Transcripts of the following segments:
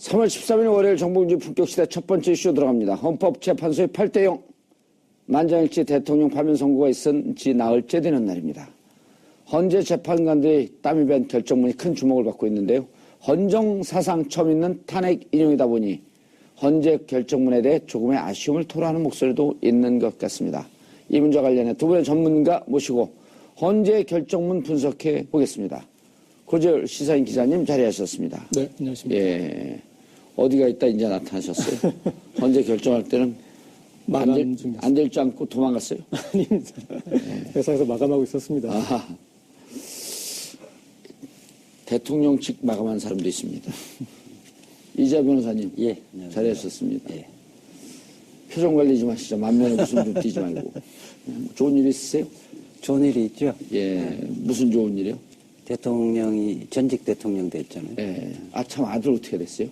3월 13일 월요일 정봉주 품격시대 첫 번째 이슈 들어갑니다. 헌법재판소의 8대0 만장일치 대통령 파면 선고가 있은지 나흘째 되는 날입니다. 헌재 재판관들의 땀이 밴 결정문이 큰 주목을 받고 있는데요. 헌정 사상 처음 있는 탄핵 인용이다 보니 헌재 결정문에 대해 조금의 아쉬움을 토로하는 목소리도 있는 것 같습니다. 이 문제와 관련해 두 분의 전문가 모시고 헌재 결정문 분석해 보겠습니다. 고재열 시사인 기자님 자리하셨습니다. 네, 안녕하십니까. 예, 어디가 있다 이제 나타나셨어요. 헌재 결정할 때는 마감 중이었어요. 앉을지 않고 도망갔어요. 아닙니다. 회사에서 마감하고 있었습니다. 아하. 대통령 측 마감한 사람도 있습니다. 이재 변호사님, 예, 잘하셨습니다. 예. 표정 관리 좀 하시죠. 만면에 웃음 좀 띄지 말고. 좋은 일 있으세요? 좋은 일이 있죠. 예, 무슨 좋은 일이요? 대통령이 전직 대통령 됐잖아요. 예, 아 참 아들 어떻게 됐어요?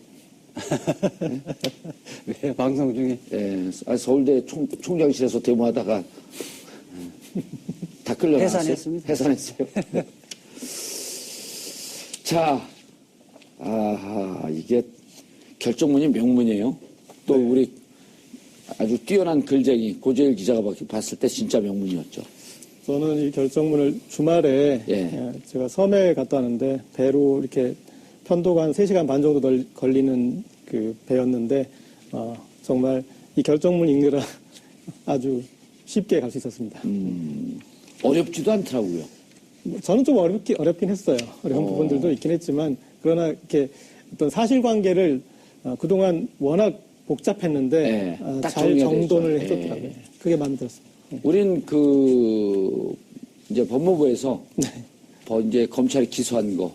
왜 방송 중에? 예, 서울대 총장실에서 데모하다가 다 끌려나왔어요. 해산했습니다. 해산했어요. 자, 아하, 이게 결정문이 명문이에요. 또 네. 우리 아주 뛰어난 글쟁이 고재일 기자가 봤을 때 진짜 명문이었죠. 저는 이 결정문을 주말에 예. 제가 섬에 갔다 왔는데 배로 이렇게 편도가 한 3시간 반 정도 걸리는 그 배였는데 정말 이 결정문 읽느라 아주 쉽게 갈 수 있었습니다. 어렵지도 않더라고요. 저는 좀 어렵긴 했어요. 어려운 부분들도 있긴 했지만 그러나 이렇게 어떤 사실관계를 그동안 워낙 복잡했는데 딱 잘 정리가 정돈을 되죠. 해줬더라고요. 예. 그게 마음에 들었습니다. 우린 이제 법무부에서 이제 검찰이 기소한 거,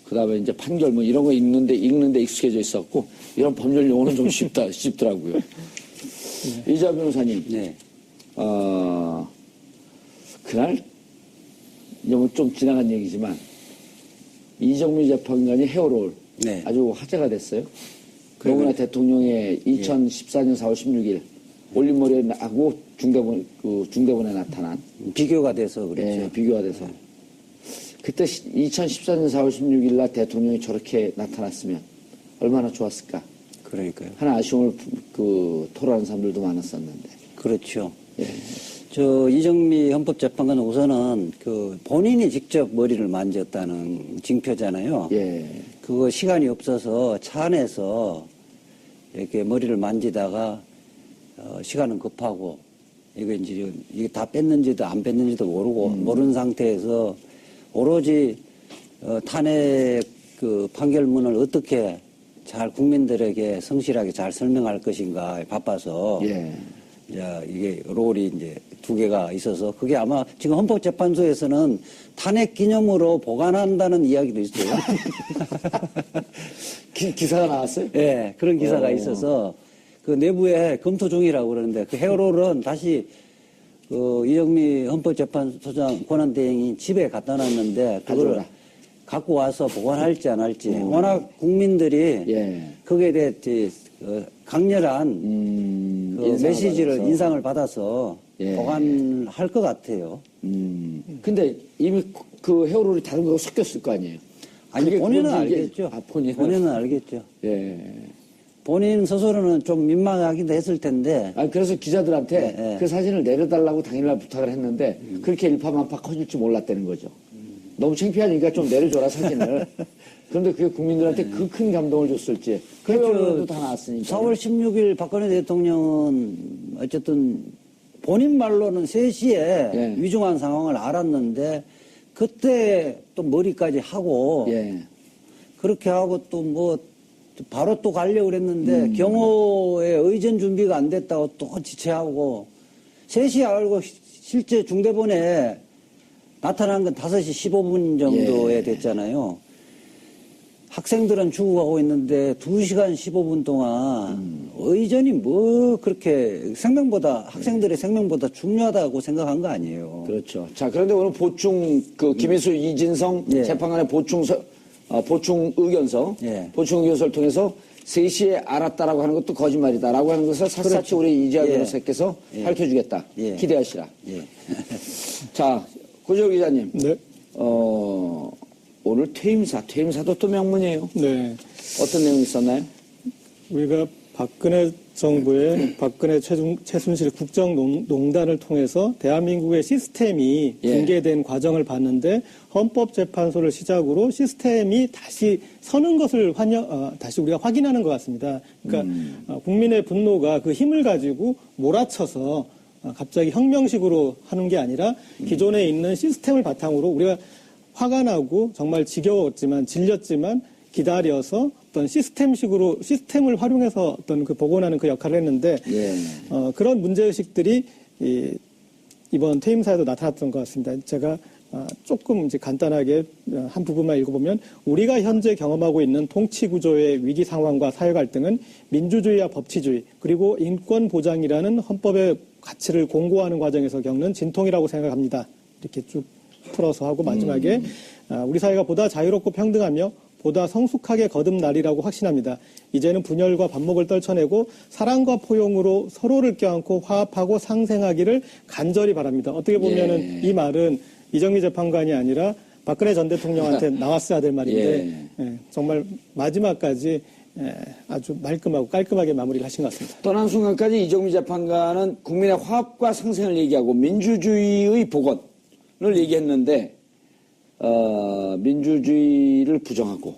그 다음에 이제 판결 뭐 이런 거 읽는데 익숙해져 있었고, 이런 법률 용어는 좀 쉽더라고요. 네. 이재 변호사님. 네. 그날, 이제 뭐 좀 지나간 얘기지만, 이정미 재판관이 헤어롤 네. 아주 화제가 됐어요. 노무현 대통령의 2014년 4월 16일 올림머리에 하고 중대본에 나타난 비교가 돼서 그렇죠. 예, 비교가 돼서 그때 2014년 4월 16일 날 대통령이 저렇게 나타났으면 얼마나 좋았을까. 그러니까요. 하나 아쉬움을 토로하는 사람들도 많았었는데. 그렇죠. 예. 저 이정미 헌법재판관은 우선은 본인이 직접 머리를 만졌다는 징표잖아요. 예. 그거 시간이 없어서 차 안에서 이렇게 머리를 만지다가 시간은 급하고 이게 다 뺐는지도 안 뺐는지도 모르고 모르는 상태에서 오로지 탄핵 판결문을 어떻게 잘 국민들에게 성실하게 잘 설명할 것인가 바빠서 예. 이제 이게 롤이 이제 2개가 있어서 그게 아마 지금 헌법재판소에서는 탄핵 기념으로 보관한다는 이야기도 있어요. 기사가 나왔어요? 예, 그런 기사가 있어서 그 내부에 검토 중이라고 그러는데 그 헤어롤은 다시 이정미 헌법재판소장 권한대행이 집에 갖다 놨는데 그걸 가져오라. 갖고 와서 보관할지 안 할지 워낙 국민들이 예. 거기에 대해 강렬한 메시지를 인상을 받아서 예. 보관할 것 같아요. 근데 이미 헤어롤이 다른 거하고 섞였을 거 아니에요? 아니 그게 본인은 그건지 알겠죠. 본인은 알겠죠. 예. 본인 스스로는 좀 민망하기도 했을 텐데. 그래서 기자들한테 네. 그 사진을 내려달라고 당일날 부탁을 했는데 그렇게 일파만파 커질 줄 몰랐다는 거죠. 너무 창피하니까 좀 내려줘라 사진을. 그런데 그게 국민들한테 그 큰 감동을 줬을지. 그 언론도 다 나왔으니까. 4월 16일 박근혜 대통령은 어쨌든 본인 말로는 3시에 예. 위중한 상황을 알았는데 그때 또 머리까지 하고 예. 그렇게 하고 또 뭐 바로 또 가려고 그랬는데 경호에 의전 준비가 안 됐다고 또 지체하고 3시에 알고 실제 중대본에 나타난 건 5시 15분 정도에 예. 됐잖아요. 학생들은 죽어가고 있는데 2시간 15분 동안 의전이 뭐 그렇게 학생들의 생명보다 중요하다고 생각한 거 아니에요. 그렇죠. 자, 그런데 오늘 보충 김희수 이진성 예. 재판관의 보충 의견서, 예. 보충 의견서를 통해서 3시에 알았다라고 하는 것도 거짓말이다라고 하는 것을 샅샅이 그렇죠. 우리 이재하 예. 변호사께서 예. 밝혀주겠다. 예. 기대하시라. 예. 자, 고재호 기자님. 네. 오늘 퇴임사도 또 명문이에요. 네. 어떤 내용이 있었나요? 우리가 박근혜 정부의 박근혜 최순실 국정농단을 통해서 대한민국의 시스템이 예. 붕괴된 과정을 봤는데 헌법재판소를 시작으로 시스템이 다시 서는 것을 다시 우리가 확인하는 것 같습니다. 그러니까 국민의 분노가 그 힘을 가지고 몰아쳐서 갑자기 혁명식으로 하는 게 아니라 기존에 있는 시스템을 바탕으로 우리가 화가 나고 정말 지겨웠지만 질렸지만 기다려서 어떤 시스템을 활용해서 어떤 그 복원하는 그 역할을 했는데 예. 그런 문제의식들이 이번 퇴임사에도 나타났던 것 같습니다. 제가 조금 이제 간단하게 한 부분만 읽어보면 우리가 현재 경험하고 있는 통치 구조의 위기 상황과 사회 갈등은 민주주의와 법치주의 그리고 인권 보장이라는 헌법의 가치를 공고하는 과정에서 겪는 진통이라고 생각합니다. 이렇게 쭉 풀어서 하고 마지막에 우리 사회가 보다 자유롭고 평등하며 보다 성숙하게 거듭나리라고 확신합니다. 이제는 분열과 반목을 떨쳐내고 사랑과 포용으로 서로를 껴안고 화합하고 상생하기를 간절히 바랍니다. 어떻게 보면은 이 말은 이정미 재판관이 아니라 박근혜 전 대통령한테 나왔어야 될 말인데 정말 마지막까지 아주 말끔하고 깔끔하게 마무리를 하신 것 같습니다. 떠난 순간까지 이정미 재판관은 국민의 화합과 상생을 얘기하고 민주주의의 복원을 얘기했는데 민주주의를 부정하고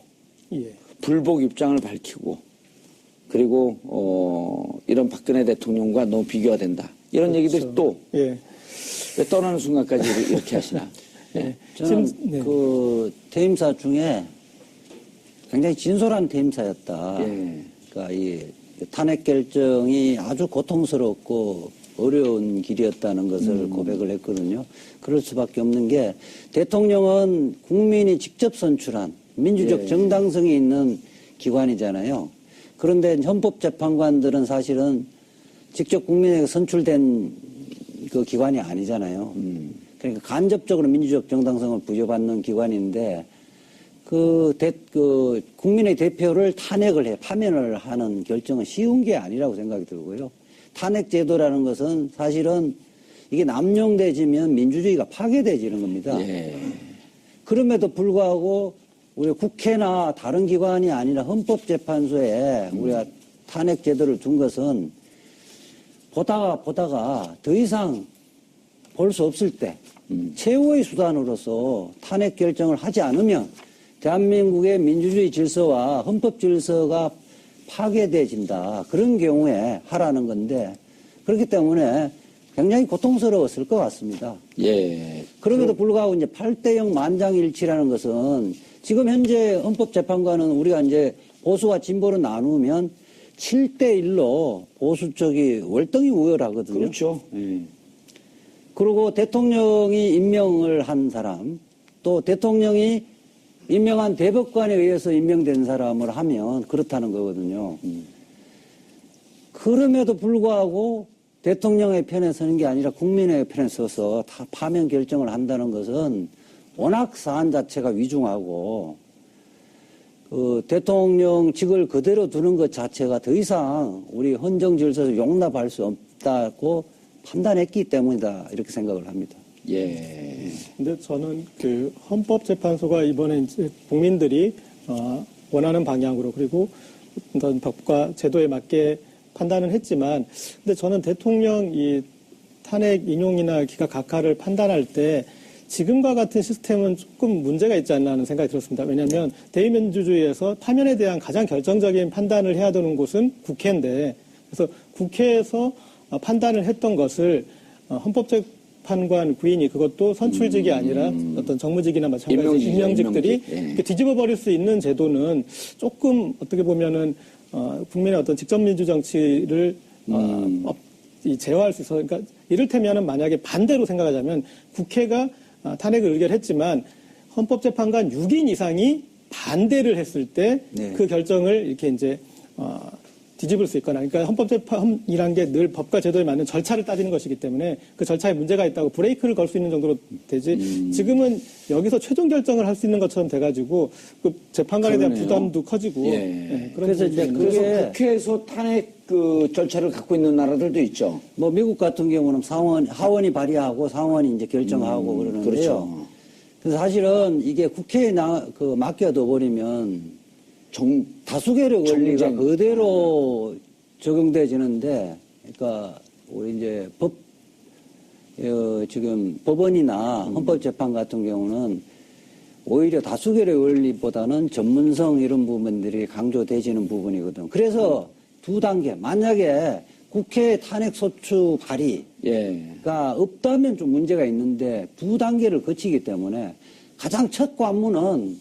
예. 불복 입장을 밝히고 그리고 이런 박근혜 대통령과 너무 비교가 된다. 이런 얘기들이 또 예. 왜 떠나는 순간까지 이렇게 하시나. 예. 저는 네. 그 퇴임사 중에 굉장히 진솔한 퇴임사였다. 예. 그러니까 이 탄핵 결정이 아주 고통스럽고 어려운 길이었다는 것을 고백을 했거든요. 그럴 수밖에 없는 게 대통령은 국민이 직접 선출한 민주적 예. 정당성이 있는 기관이잖아요. 그런데 헌법재판관들은 사실은 직접 국민에게 선출된 그 기관이 아니잖아요. 그러니까 간접적으로 민주적 정당성을 부여받는 기관인데 국민의 대표를 파면을 하는 결정은 쉬운 게 아니라고 생각이 들고요. 탄핵 제도라는 것은 사실은 이게 남용돼지면 민주주의가 파괴돼지는 겁니다. 예. 그럼에도 불구하고 우리 국회나 다른 기관이 아니라 헌법재판소에 우리가 탄핵 제도를 둔 것은 보다가 더 이상 볼 수 없을 때 최후의 수단으로서 탄핵 결정을 하지 않으면 대한민국의 민주주의 질서와 헌법 질서가 파괴돼진다. 그런 경우에 하라는 건데 그렇기 때문에 굉장히 고통스러웠을 것 같습니다. 예. 그럼에도 불구하고 이제 8대0 만장일치라는 것은 지금 현재 헌법재판관은 우리가 이제 보수와 진보로 나누면 7대1로 보수 쪽이 월등히 우월하거든요. 그렇죠. 그리고 대통령이 임명을 한 사람, 또 대통령이 임명한 대법관에 의해서 임명된 사람을 하면 그렇다는 거거든요. 그럼에도 불구하고 대통령의 편에 서는 게 아니라 국민의 편에 서서 다 파면 결정을 한다는 것은 워낙 사안 자체가 위중하고 대통령직을 그대로 두는 것 자체가 더 이상 우리 헌정 질서에서 용납할 수 없다고 판단했기 때문이다 이렇게 생각을 합니다. 예. 근데 저는 그 헌법재판소가 이번에 이제 국민들이 원하는 방향으로 그리고 어떤 법과 제도에 맞게 판단을 했지만, 근데 저는 대통령 이 탄핵 인용이나 기각 각하를 판단할 때 지금과 같은 시스템은 조금 문제가 있지 않나 하는 생각이 들었습니다. 왜냐하면 대의민주주의에서 파면에 대한 가장 결정적인 판단을 해야 되는 곳은 국회인데, 그래서 국회에서 판단을 했던 것을 헌법재판관 구인이 그것도 선출직이 아니라 어떤 정무직이나 마찬가지 임명직들이 임명직. 뒤집어 버릴 수 있는 제도는 조금 어떻게 보면은 국민의 어떤 직접 민주 정치를 제어할 수 있어. 그러니까 이를테면은 만약에 반대로 생각하자면 국회가 탄핵을 의결했지만 헌법재판관 6인 이상이 반대를 했을 때 그 결정을 이렇게 이제 뒤집을 수 있거나, 그러니까 헌법재판이란 게 늘 법과 제도에 맞는 절차를 따지는 것이기 때문에 그 절차에 문제가 있다고 브레이크를 걸 수 있는 정도로 되지, 지금은 여기서 최종 결정을 할 수 있는 것처럼 돼가지고 그 재판관에 대한 그러네요. 부담도 커지고. 예. 네, 그런 그래서 부분이 이제 있는 그래서 그게 국회에서 탄핵 그 절차를 갖고 있는 나라들도 있죠. 뭐 미국 같은 경우는 하원이 발의하고 상원이 이제 결정하고 그러는데요. 그렇죠. 그래서 사실은 이게 국회에 맡겨둬 버리면 다수결의 원리가 정쟁. 그대로 적용되지는데, 그러니까 우리 이제 지금 법원이나 헌법재판 같은 경우는 오히려 다수결의 원리보다는 전문성 이런 부분들이 강조되지는 부분이거든. 그래서 두 단계, 만약에 국회 탄핵소추 발의가 예. 없다면 좀 문제가 있는데 두 단계를 거치기 때문에 가장 첫 관문은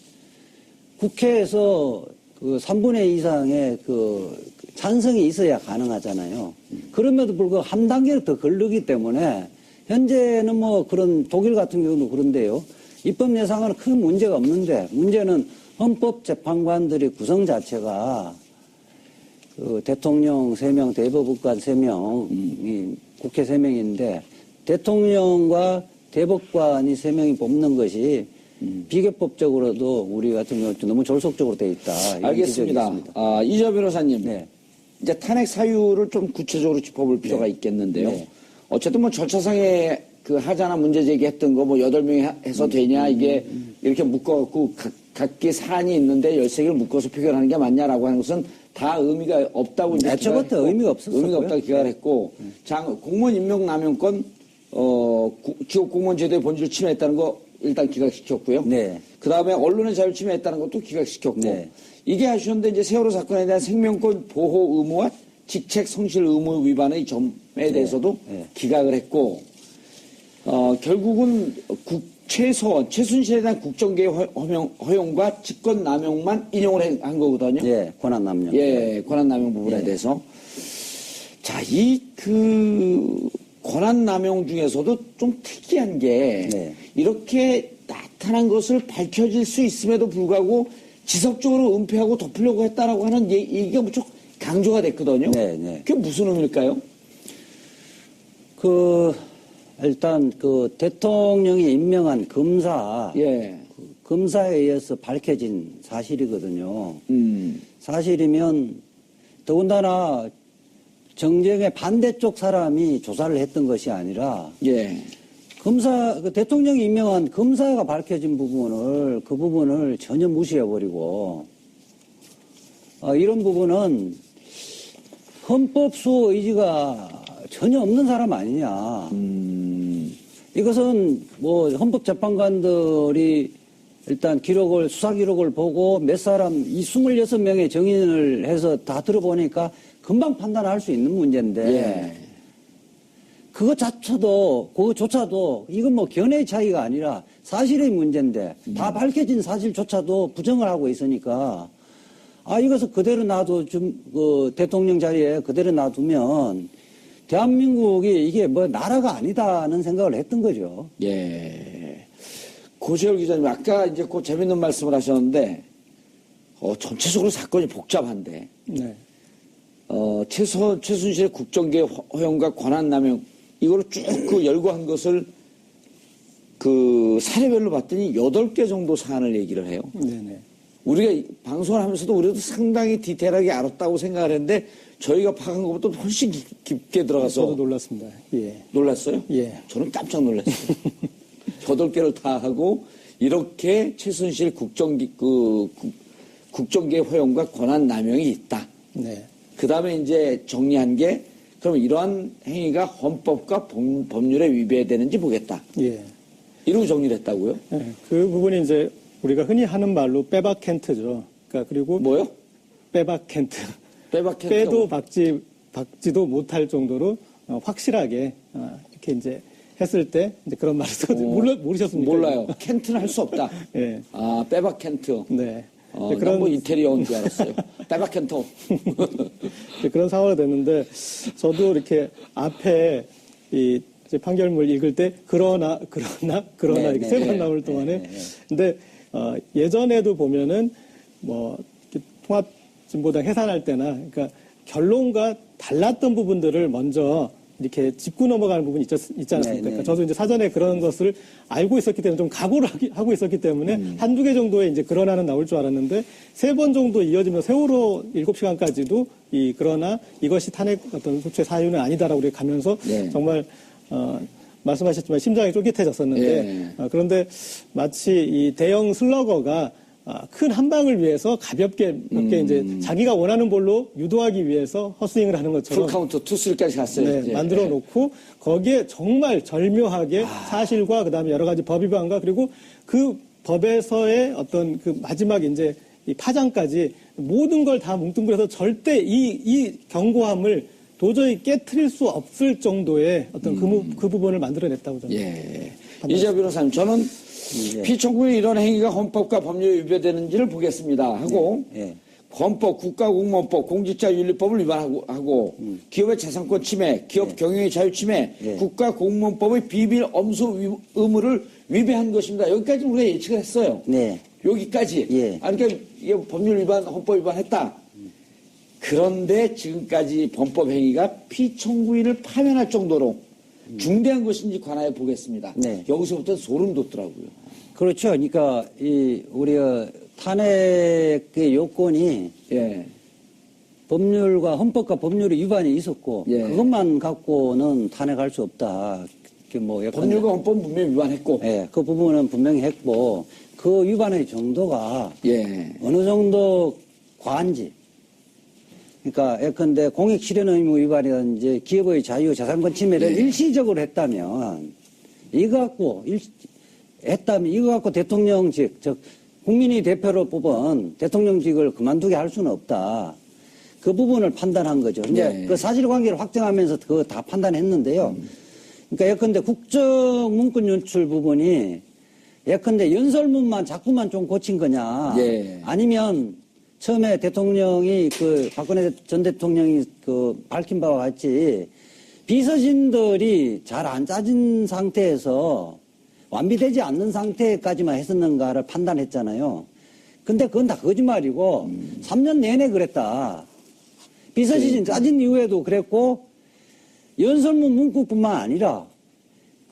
국회에서 그 3분의 2 이상의 그 찬성이 있어야 가능하잖아요. 그럼에도 불구하고 한 단계를 더 걸르기 때문에 현재는 뭐 그런 독일 같은 경우도 그런데요. 입법 예상은 큰 문제가 없는데 문제는 헌법재판관들의 구성 자체가 그 대통령 3명, 대법관 3명, 국회 3명인데 대통령과 대법관이 3명이 뽑는 것이 비교법적으로도 우리 같은 경우 너무 졸속적으로 돼 있다. 이런 지적이 알겠습니다. 있습니다. 이재 변호사님. 네. 이제 탄핵 사유를 좀 구체적으로 짚어볼 필요가 있겠는데요. 네. 어쨌든 뭐 절차상에 그 하자나 문제 제기했던 거 뭐 8명이 해서 되냐 이게 이렇게 묶어갖고 각기 사안이 있는데 13개를 묶어서 표결하는 게 맞냐라고 하는 것은 다 의미가 없다고 이제 애초부터 의미가 없었고요. 의미가 없다고 기각을 했고 공무원 임명 남용권 기업 공무원 제도의 본질을 침해했다는 거 일단 기각시켰고요. 네. 그다음에 언론의 자유를 침해했다는 것도 기각시켰고 네. 이게 아쉬운데 이제 세월호 사건에 대한 생명권 보호 의무와 직책 성실 의무 위반의 점에 대해서도 네. 기각을 했고 결국은 최순실에 대한 국정개의 허용과 직권 남용만 인용을 한 거거든요. 예, 권한 남용. 예, 권한 남용 부분에 예. 대해서 자, 권한 남용 중에서도 좀 특이한 게 네. 이렇게 나타난 것을 밝혀질 수 있음에도 불구하고 지속적으로 은폐하고 덮으려고 했다라고 하는 얘기가 무척 강조가 됐거든요. 네, 네. 그게 무슨 의미일까요? 일단 대통령이 임명한 검사, 예. 검사에 의해서 밝혀진 사실이거든요. 사실이면 더군다나 정쟁의 반대쪽 사람이 조사를 했던 것이 아니라 예. 대통령이 임명한 검사가 밝혀진 그 부분을 전혀 무시해버리고 이런 부분은 헌법 수호 의지가 전혀 없는 사람 아니냐. 이것은 뭐 헌법재판관들이 일단 수사 기록을 보고 몇 사람, 이 26명의 정인을 해서 다 들어보니까 금방 판단할 수 있는 문제인데, 예. 그거조차도, 이건 뭐 견해의 차이가 아니라 사실의 문제인데, 다 밝혀진 사실조차도 부정을 하고 있으니까, 이것을 그대로 대통령 자리에 그대로 놔두면, 대한민국이 이게 뭐 나라가 아니다는 생각을 했던 거죠. 예. 고재열 기자님, 아까 이제 그 재밌는 말씀을 하셨는데, 전체적으로 사건이 복잡한데, 네. 최순실의 국정개혁 허용과 권한남용, 이거를 쭉 열거한 것을 사례별로 봤더니 8개 정도 사안을 얘기를 해요. 네네. 우리가 방송을 하면서도 우리도 상당히 디테일하게 알았다고 생각을 했는데, 저희가 파악한 것보다 훨씬 깊게 들어가서. 저도 놀랐습니다. 예. 놀랐어요? 예. 저는 깜짝 놀랐어요. 8개를 다 하고, 이렇게 최순실 국정개혁 허용과 권한 남용이 있다. 네. 그 다음에 이제 정리한 게, 그럼 이러한 행위가 헌법과 법률에 위배되는지 보겠다. 예. 이러고 정리를 했다고요? 예. 그 부분이 이제 우리가 흔히 하는 말로 빼박캔트죠. 그러니까 그리고 뭐요? 빼박캔트. 빼박캔트. 빼도 박지도 못할 정도로 확실하게 이렇게 이제 했을 때 이제 그런 말을 쓰거든요. 모르셨습니까? 몰라요. 캔트는 할 수 없다. 예. 빼박캔트. 네. 그런 뭐 인테리어인 줄 알았어요. 빼박캔트. 그런 상황이 됐는데 저도 이렇게 앞에 이 이제 판결문 읽을 때 그러나 네, 이렇게 네, 세 번 네, 나올 동안에 네, 네. 근데 예전에도 보면은 뭐 통합진보당 해산할 때나 그러니까 결론과 달랐던 부분들을 먼저 이렇게 짚고 넘어가는 부분이 있지 않습니까? 네, 네. 그러니까 저도 이제 사전에 그런 것을 알고 있었기 때문에 좀 각오를 하고 있었기 때문에 한두 개 정도의 이제 그러나는 나올 줄 알았는데 3번 정도 이어지면 세월호 7시간까지도 그러나 이것이 탄핵 어떤 소추의 사유는 아니다라고 이렇게 가면서 네. 정말 말씀하셨지만 심장이 쫄깃해졌었는데 네. 그런데 마치 이 대형 슬러거가 큰 한방을 위해서 가볍게 이제 자기가 원하는 볼로 유도하기 위해서 헛스윙을 하는 것처럼 풀카운트 투수리까지 갔어요. 네, 이제. 만들어 놓고 거기에 정말 절묘하게 사실과 그다음에 여러 가지 법 위반과 그리고 그 법에서의 어떤 그 마지막 이제 이 파장까지 모든 걸 다 뭉뚱그려서 절대 이 경고함을 도저히 깨트릴 수 없을 정도의 어떤 그 부분을 만들어냈다고 저는. 예. 이재 변호사님, 저는 피청구의 이런 행위가 헌법과 법률에 위배되는지를 보겠습니다 하고 예. 헌법, 국가공무원법, 공직자윤리법을 위반하고 기업의 재산권 침해, 기업 경영의 자유 침해, 예. 국가공무원법의 비밀 엄수 의무를 위배한 것입니다. 여기까지 우리가 예측을 했어요. 네. 여기까지. 예. 그러니까 이게 법률 위반, 헌법 위반했다. 그런데 지금까지 범법 행위가 피청구인을 파면할 정도로 중대한 것인지 관하여 보겠습니다. 네. 여기서부터 소름 돋더라고요. 그렇죠. 그러니까 우리가 탄핵의 요건이 예. 법률과 헌법과 법률의 위반이 있었고 예. 그것만 갖고는 탄핵할 수 없다. 뭐 약간 법률과 헌법은 분명히 위반했고. 예, 그 부분은 분명히 했고 그 위반의 정도가 예. 어느 정도 과한지. 그러니까 예컨대 공익 실현 의무 위반이라든지 기업의 자유 재산권 침해를 예. 일시적으로 했다면 이거 갖고 이거 갖고 대통령직 즉 국민이 대표로 뽑은 대통령직을 그만두게 할 수는 없다. 그 부분을 판단한 거죠. 이제 예. 그 사실관계를 확정하면서 그거 다 판단했는데요. 그러니까 예컨대 국정 문건 유출 부분이 예컨대 연설문만 자꾸만 좀 고친 거냐. 예. 아니면 처음에 대통령이 박근혜 전 대통령이 밝힌 바와 같이 비서진들이 잘 안 짜진 상태에서 완비되지 않는 상태까지만 했었는가를 판단했잖아요. 근데 그건 다 거짓말이고 3년 내내 그랬다. 비서진 짜진 이후에도 그랬고 연설문 문구뿐만 아니라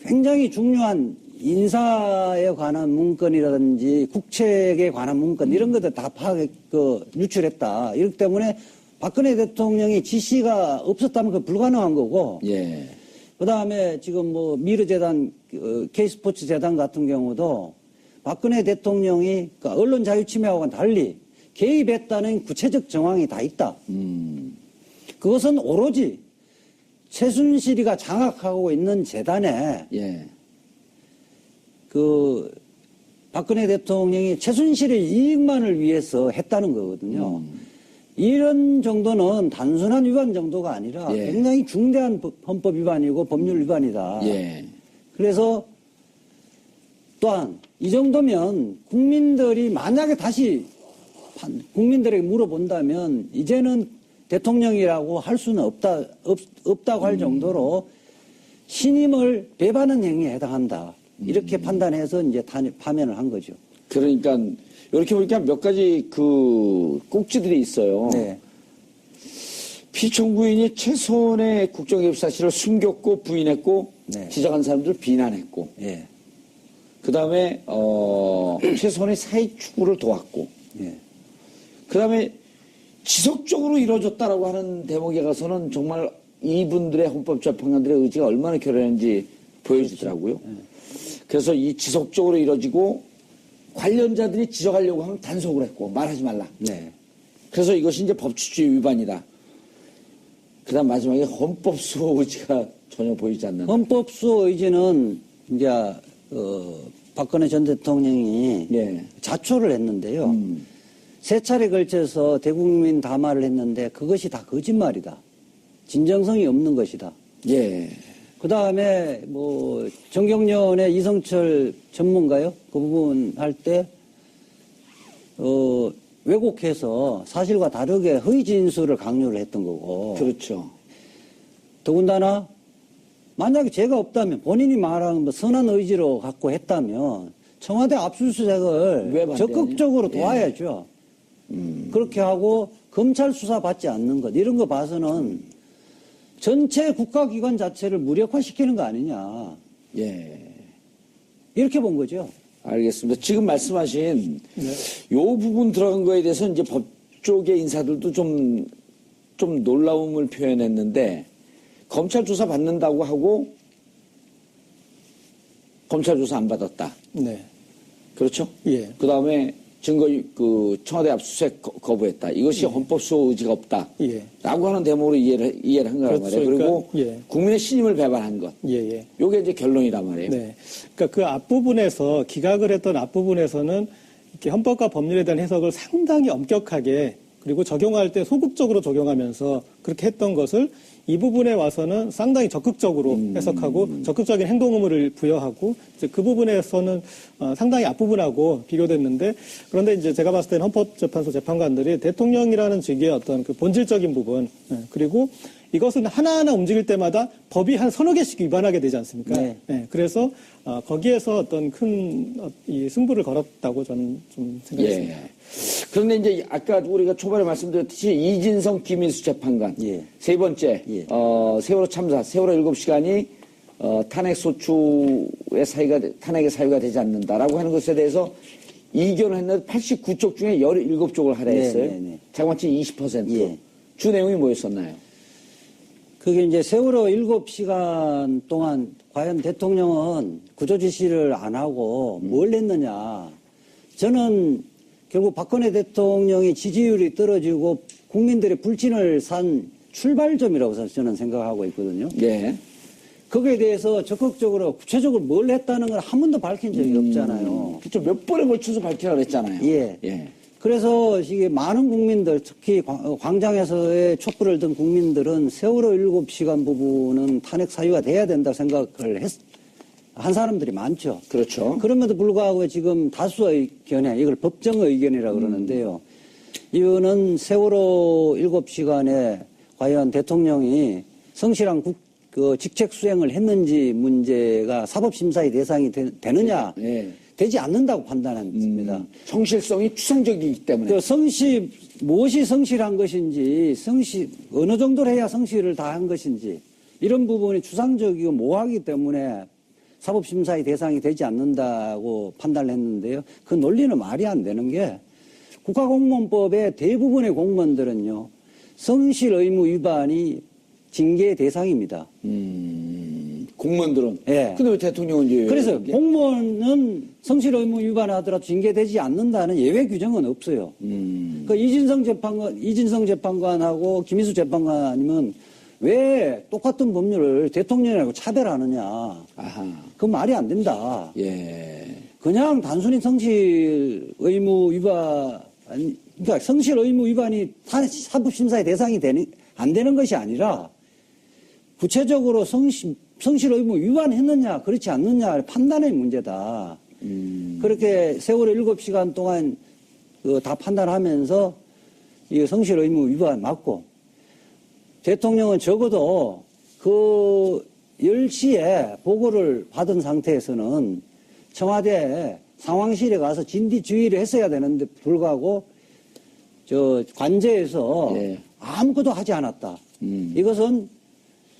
굉장히 중요한 인사에 관한 문건이라든지 국책에 관한 문건 이런 것들 다 유출했다. 이렇기 때문에 박근혜 대통령이 지시가 없었다면 그 불가능한 거고. 예. 그 다음에 지금 뭐 미르재단, K스포츠 재단 같은 경우도 박근혜 대통령이 그러니까 언론 자유 침해하고는 달리 개입했다는 구체적 정황이 다 있다. 그것은 오로지 최순실이가 장악하고 있는 재단에 예. 박근혜 대통령이 최순실의 이익만을 위해서 했다는 거거든요. 이런 정도는 단순한 위반 정도가 아니라 예. 굉장히 중대한 헌법 위반이고 법률 위반이다. 예. 그래서 또한 이 정도면 국민들이 만약에 다시 국민들에게 물어본다면 이제는 대통령이라고 할 수는 없다고 할 정도로 신임을 배반하는 행위에 해당한다. 이렇게 판단해서 이제 파면을 한 거죠. 그러니까 이렇게 보니까 몇 가지 꼭지들이 있어요. 네. 피청구인이 최소한의 국정개입 사실을 숨겼고 부인했고 네. 지적한 사람들을 비난했고 예. 그다음에 최소한의 사익 추구를 도왔고 예. 그다음에 지속적으로 이루어졌다라고 하는 대목에 가서는 정말 이분들의 헌법재판관들의 의지가 얼마나 결연한지 보여주더라고요. 그래서 이 지속적으로 이루어지고 관련자들이 지적하려고 하면 단속을 했고 말하지 말라. 네. 그래서 이것이 이제 법치주의 위반이다. 그다음 마지막에 헌법수호 의지가 전혀 보이지 않는. 헌법수호 의지는 이제 박근혜 전 대통령이 예. 자초를 했는데요. 세 차례 걸쳐서 대국민 담화를 했는데 그것이 다 거짓말이다. 진정성이 없는 것이다. 예. 그 다음에 뭐 정경련의 이성철 전문가요? 그 부분 할 때 왜곡해서 사실과 다르게 허위 진술을 강요를 했던 거고. 그렇죠. 더군다나 만약에 죄가 없다면 본인이 말하는 뭐 선한 의지로 갖고 했다면 청와대 왜 압수수색을 반대하냐? 적극적으로 예. 도와야죠. 그렇게 하고 검찰 수사 받지 않는 것 이런 거 봐서는 전체 국가기관 자체를 무력화시키는 거 아니냐. 예. 이렇게 본 거죠. 알겠습니다. 지금 말씀하신 요 부분 들어간 거에 대해서 이제 법 쪽의 인사들도 좀 놀라움을 표현했는데 검찰 조사 받는다고 하고 검찰 조사 안 받았다. 네. 그렇죠? 예. 그 다음에 증거 청와대 압수수색 거부했다. 이것이 헌법 수호 의지가 없다. 예. 라고 하는 대목으로 이해를 한 거란 그렇죠. 말이에요. 그리고 그러니까, 예. 국민의 신임을 배반한 것. 예. 요게 이제 결론이란 말이에요. 네. 그러니까 그 앞부분에서 기각을 했던 앞부분에서는 이렇게 헌법과 법률에 대한 해석을 상당히 엄격하게 그리고 적용할 때 소극적으로 적용하면서 그렇게 했던 것을 이 부분에 와서는 상당히 적극적으로 해석하고 적극적인 행동 의무를 부여하고 이제 그 부분에서는 상당히 앞부분하고 비교됐는데 그런데 이제 제가 봤을 때는 헌법재판소 재판관들이 대통령이라는 직위의 어떤 그 본질적인 부분 그리고 이것은 하나하나 움직일 때마다 법이 한 서너 개씩 위반하게 되지 않습니까? 네. 네, 그래서 거기에서 어떤 큰 이 승부를 걸었다고 저는 좀 생각했습니다. 예. 그런데 이제 아까 우리가 초반에 말씀드렸듯이 이진성 김인수 재판관 예. 세 번째 예. 세월호 참사 세월호 7시간이 탄핵의 사유가 되지 않는다라고 하는 것에 대해서 이견을 했는데 89쪽 중에 17쪽을 할애했어요. 네. 자그마치 20%. 예. 주 내용이 뭐였었나요? 그게 이제 세월호 7시간 동안 과연 대통령은 구조 지시를 안 하고 뭘 했느냐. 저는 결국 박근혜 대통령이 지지율이 떨어지고 국민들의 불신을 산 출발점이라고 저는 생각하고 있거든요. 네. 거기에 대해서 적극적으로 구체적으로 뭘 했다는 걸 한 번도 밝힌 적이 없잖아요. 그렇죠. 몇 번에 걸쳐서 밝히라고 그랬잖아요. 예. 그래서 이게 많은 국민들, 특히 광장에서의 촛불을 든 국민들은 세월호 7시간 부분은 탄핵 사유가 돼야 된다고 생각을 한 사람들이 많죠. 그렇죠. 그럼에도 불구하고 지금 다수 의견에 이걸 법정 의견이라고 그러는데요. 이거는 세월호 7시간에 과연 대통령이 성실한 직책 수행을 했는지 문제가 사법심사의 대상이 되느냐, 네. 되지 않는다고 판단했습니다. 성실성이 추상적이기 때문에. 무엇이 성실한 것인지, 어느 정도로 해야 성실을 다한 것인지, 이런 부분이 추상적이고 모호하기 때문에 사법심사의 대상이 되지 않는다고 판단을 했는데요. 그 논리는 말이 안 되는 게 국가공무원법의 대부분의 공무원들은요. 성실 의무 위반이 징계의 대상입니다. 공무원들은. 예. 근데 왜 대통령은 이제. 그래서 공무원은 성실 의무 위반하더라도 징계되지 않는다는 예외 규정은 없어요. 그 이진성 재판관하고 김인수 재판관님은 왜 똑같은 법률을 대통령이라고 차별하느냐. 아하. 그건 말이 안 된다. 예. 그냥 단순히 성실 의무 위반, 그러니까 성실 의무 위반이 사법심사의 대상이 안 되는 것이 아니라 구체적으로 성실 의무 위반했느냐, 그렇지 않느냐 판단의 문제다. 그렇게 세월호 7시간 동안 다 판단하면서 이 성실 의무 위반 맞고 대통령은 적어도 그 10시에 보고를 받은 상태에서는 청와대 상황실에 가서 진디주의를 했어야 되는데 불구하고 관저에서 예. 아무것도 하지 않았다. 이것은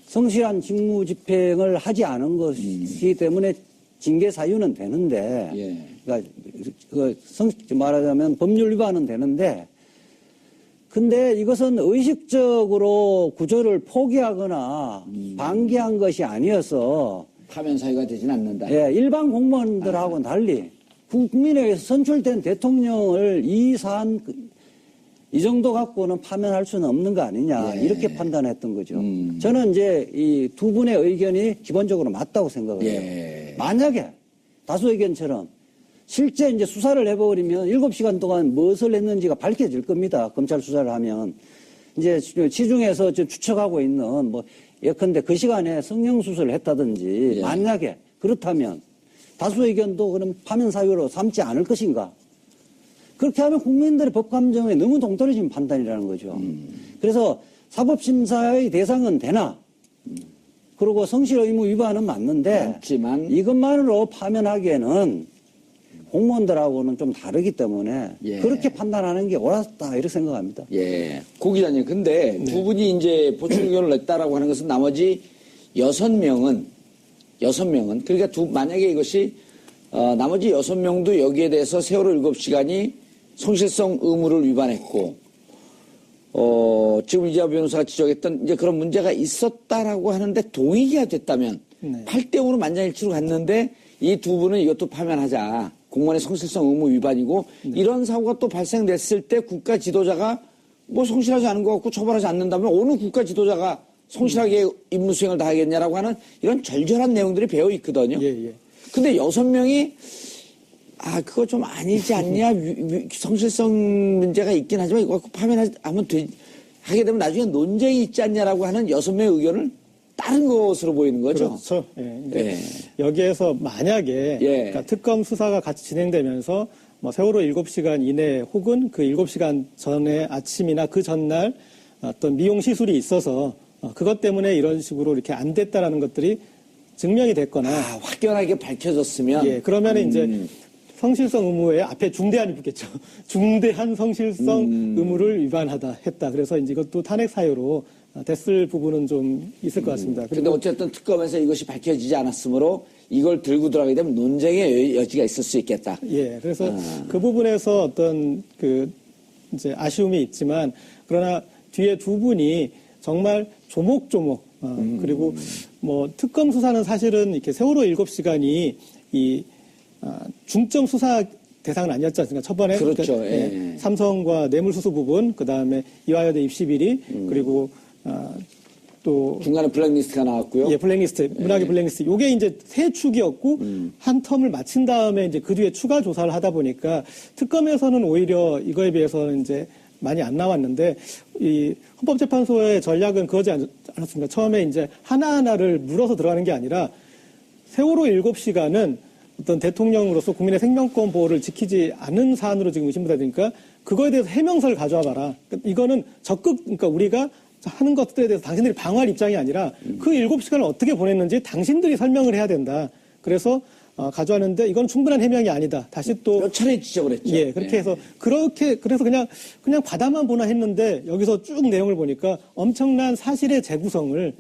성실한 직무 집행을 하지 않은 것이기 때문에 징계 사유는 되는데, 예. 그러니까 말하자면 법률 위반은 되는데, 근데 이것은 의식적으로 구조를 포기하거나 방기한 것이 아니어서 파면 사유가 되진 않는다. 예, 일반 공무원들하고는 달리 국민에 의해서 선출된 대통령을 이 정도 갖고는 파면할 수는 없는 거 아니냐. 예. 이렇게 판단했던 거죠. 저는 이제 이 두 분의 의견이 기본적으로 맞다고 생각을 해요. 예. 만약에 다수 의견처럼 실제 이제 수사를 해버리면 7시간 동안 무엇을 했는지가 밝혀질 겁니다. 검찰 수사를 하면. 이제 시중에서 추측하고 있는 예컨대 그 시간에 성형수술을 했다든지 예. 만약에 그렇다면 다수 의견도 그럼 파면 사유로 삼지 않을 것인가? 그렇게 하면 국민들의 법 감정에 너무 동떨어진 판단이라는 거죠. 그래서 사법심사의 대상은 되나? 그리고 성실 의무 위반은 맞는데 맞지만 이것만으로 파면하기에는 공무원들하고는 좀 다르기 때문에 예. 그렇게 판단하는 게 옳았다 이렇게 생각합니다. 예. 고 기자님, 근데 두 분이 이제 보충 의견을 냈다라고 하는 것은 나머지 6명은 그러니까 만약에 이것이 나머지 6명도 여기에 대해서 세월호 7시간이 성실성 의무를 위반했고 지금 이재화 변호사가 지적했던 이제 그런 문제가 있었다라고 하는데 동의가 됐다면 네. 8대5로 만장일치로 갔는데 이 두 분은 이것도 파면하자. 공무원의 성실성 의무 위반이고 이런 사고가 또 발생됐을 때 국가 지도자가 뭐 성실하지 않은 것 같고 처벌하지 않는다면 어느 국가 지도자가 성실하게 임무 수행을 다하겠냐라고 하는 이런 절절한 내용들이 배어 있거든요. 예. 근데 6명이 그거 좀 아니지 않냐 성실성 문제가 있긴 하지만 이거 갖고 파면하면 하게 되면 나중에 논쟁이 있지 않냐라고 하는 6명의 의견을 따른 것으로 보이는 거죠. 그렇죠. 이제 여기에서 만약에 그러니까 특검 수사가 같이 진행되면서 뭐 세월호 7시간 이내 혹은 그 7시간 전에 아침이나 그 전날 어떤 미용 시술이 있어서 그것 때문에 이런 식으로 이렇게 안 됐다라는 것들이 증명이 됐거나 확연하게 밝혀졌으면 그러면 이제 성실성 의무에 앞에 중대한이 붙겠죠. 중대한 성실성 의무를 했다. 그래서 이제 이것도 탄핵 사유로 됐을 부분은 좀 있을 것 같습니다. 그런데 어쨌든 특검에서 이것이 밝혀지지 않았으므로 이걸 들고 들어가게 되면 논쟁의 여지가 있을 수 있겠다. 그래서 그 부분에서 어떤 이제 아쉬움이 있지만 그러나 뒤에 두 분이 정말 조목조목 그리고 뭐 특검 수사는 사실은 이렇게 세월호 7시간이 중점 수사 대상은 아니었지 않습니까? 초반에 그렇죠. 삼성과 뇌물수수 부분, 그 다음에 이화여대 입시 비리, 그리고 또 중간에 블랙리스트가 나왔고요. 블랙리스트, 문학의 블랙리스트. 요게 이제 세 축이었고 한 텀을 마친 다음에 이제 그 뒤에 추가 조사를 하다 보니까 특검에서는 오히려 이거에 비해서는 이제 많이 안 나왔는데 이 헌법재판소의 전략은 그러지 않았습니까? 처음에 이제 하나하나를 물어서 들어가는 게 아니라 세월호 7시간은 어떤 대통령으로서 국민의 생명권 보호를 지키지 않은 사안으로 지금 의심받으니까 그거에 대해서 해명서를 가져와 봐라. 이거는 그러니까 우리가 하는 것들에 대해서 당신들이 방어할 입장이 아니라 그 7시간을 어떻게 보냈는지 당신들이 설명을 해야 된다. 그래서 가져왔는데 이건 충분한 해명이 아니다. 다시 또 몇 차례 지적을 했죠. 그렇게 해서 그래서 그냥 바다만 보나 했는데 여기서 쭉 내용을 보니까 엄청난 사실의 재구성을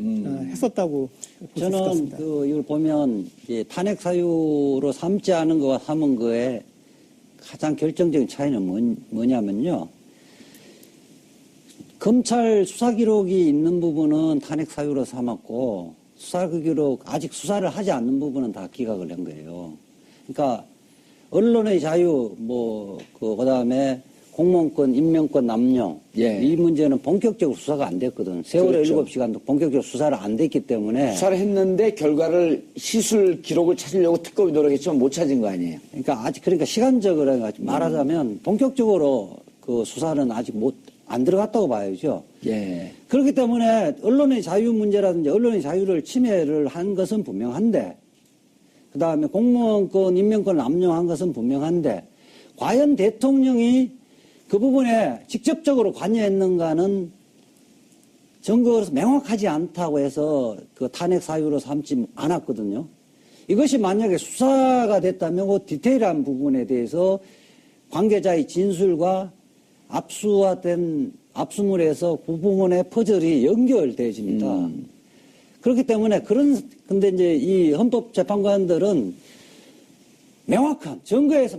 했었다고 볼 수 있을 것 저는 같습니다. 이걸 보면 탄핵 사유로 삼지 않은 거와 삼은 거에 가장 결정적인 차이는 뭐냐면요. 검찰 수사 기록이 있는 부분은 탄핵 사유로 삼았고 수사 기록 아직 수사를 하지 않는 부분은 다 기각을 한 거예요. 그러니까 언론의 자유 그다음에 공무원권, 임명권 남용 이 문제는 본격적으로 수사가 안 됐거든. 세월호 그렇죠. 7시간도 본격적으로 수사를 안 됐기 때문에 수사를 했는데 결과를 시술 기록을 찾으려고 특검이 노력했지만 못 찾은 거 아니에요. 그러니까 시간적으로 말하자면 본격적으로 그 수사는 아직 안 들어갔다고 봐야죠. 그렇기 때문에 언론의 자유 문제라든지 언론의 자유를 침해를 한 것은 분명한데 그다음에 공무원권, 임명권을 남용한 것은 분명한데 과연 대통령이 그 부분에 직접적으로 관여했는가는 증거로서 명확하지 않다고 해서 그 탄핵 사유로 삼지 않았거든요. 이것이 만약에 수사가 됐다면 그 디테일한 부분에 대해서 관계자의 진술과 압수물에서 그 부분의 퍼즐이 연결되어집니다. 그렇기 때문에 근데 이제 이 헌법재판관들은 증거에서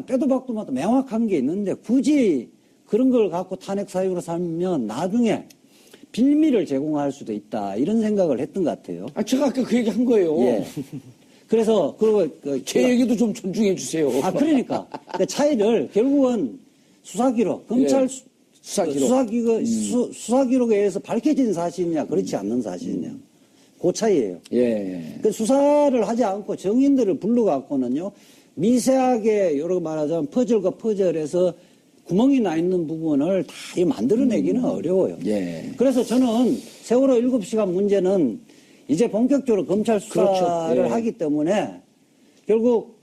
빼도 박도 마도 명확한 게 있는데 굳이 그런 걸 갖고 탄핵 사유로 삼으면 나중에 빌미를 제공할 수도 있다. 이런 생각을 했던 것 같아요. 제가 아까 그 얘기 한 거예요. 그래서, 제 얘기도 좀 존중해 주세요. 그러니까. 그 차이를 결국은 수사기록, 검찰 수사기록에 의해서 밝혀진 사실이냐, 그렇지 않는 사실이냐. 그 차이예요. 그 수사를 하지 않고 정인들을 불러갖고는요, 미세하게, 여러 말하자면 퍼즐과 퍼즐에서 구멍이 나 있는 부분을 다 만들어내기는 어려워요. 그래서 저는 세월호 7시간 문제는 이제 본격적으로 검찰 수사를 하기 때문에 결국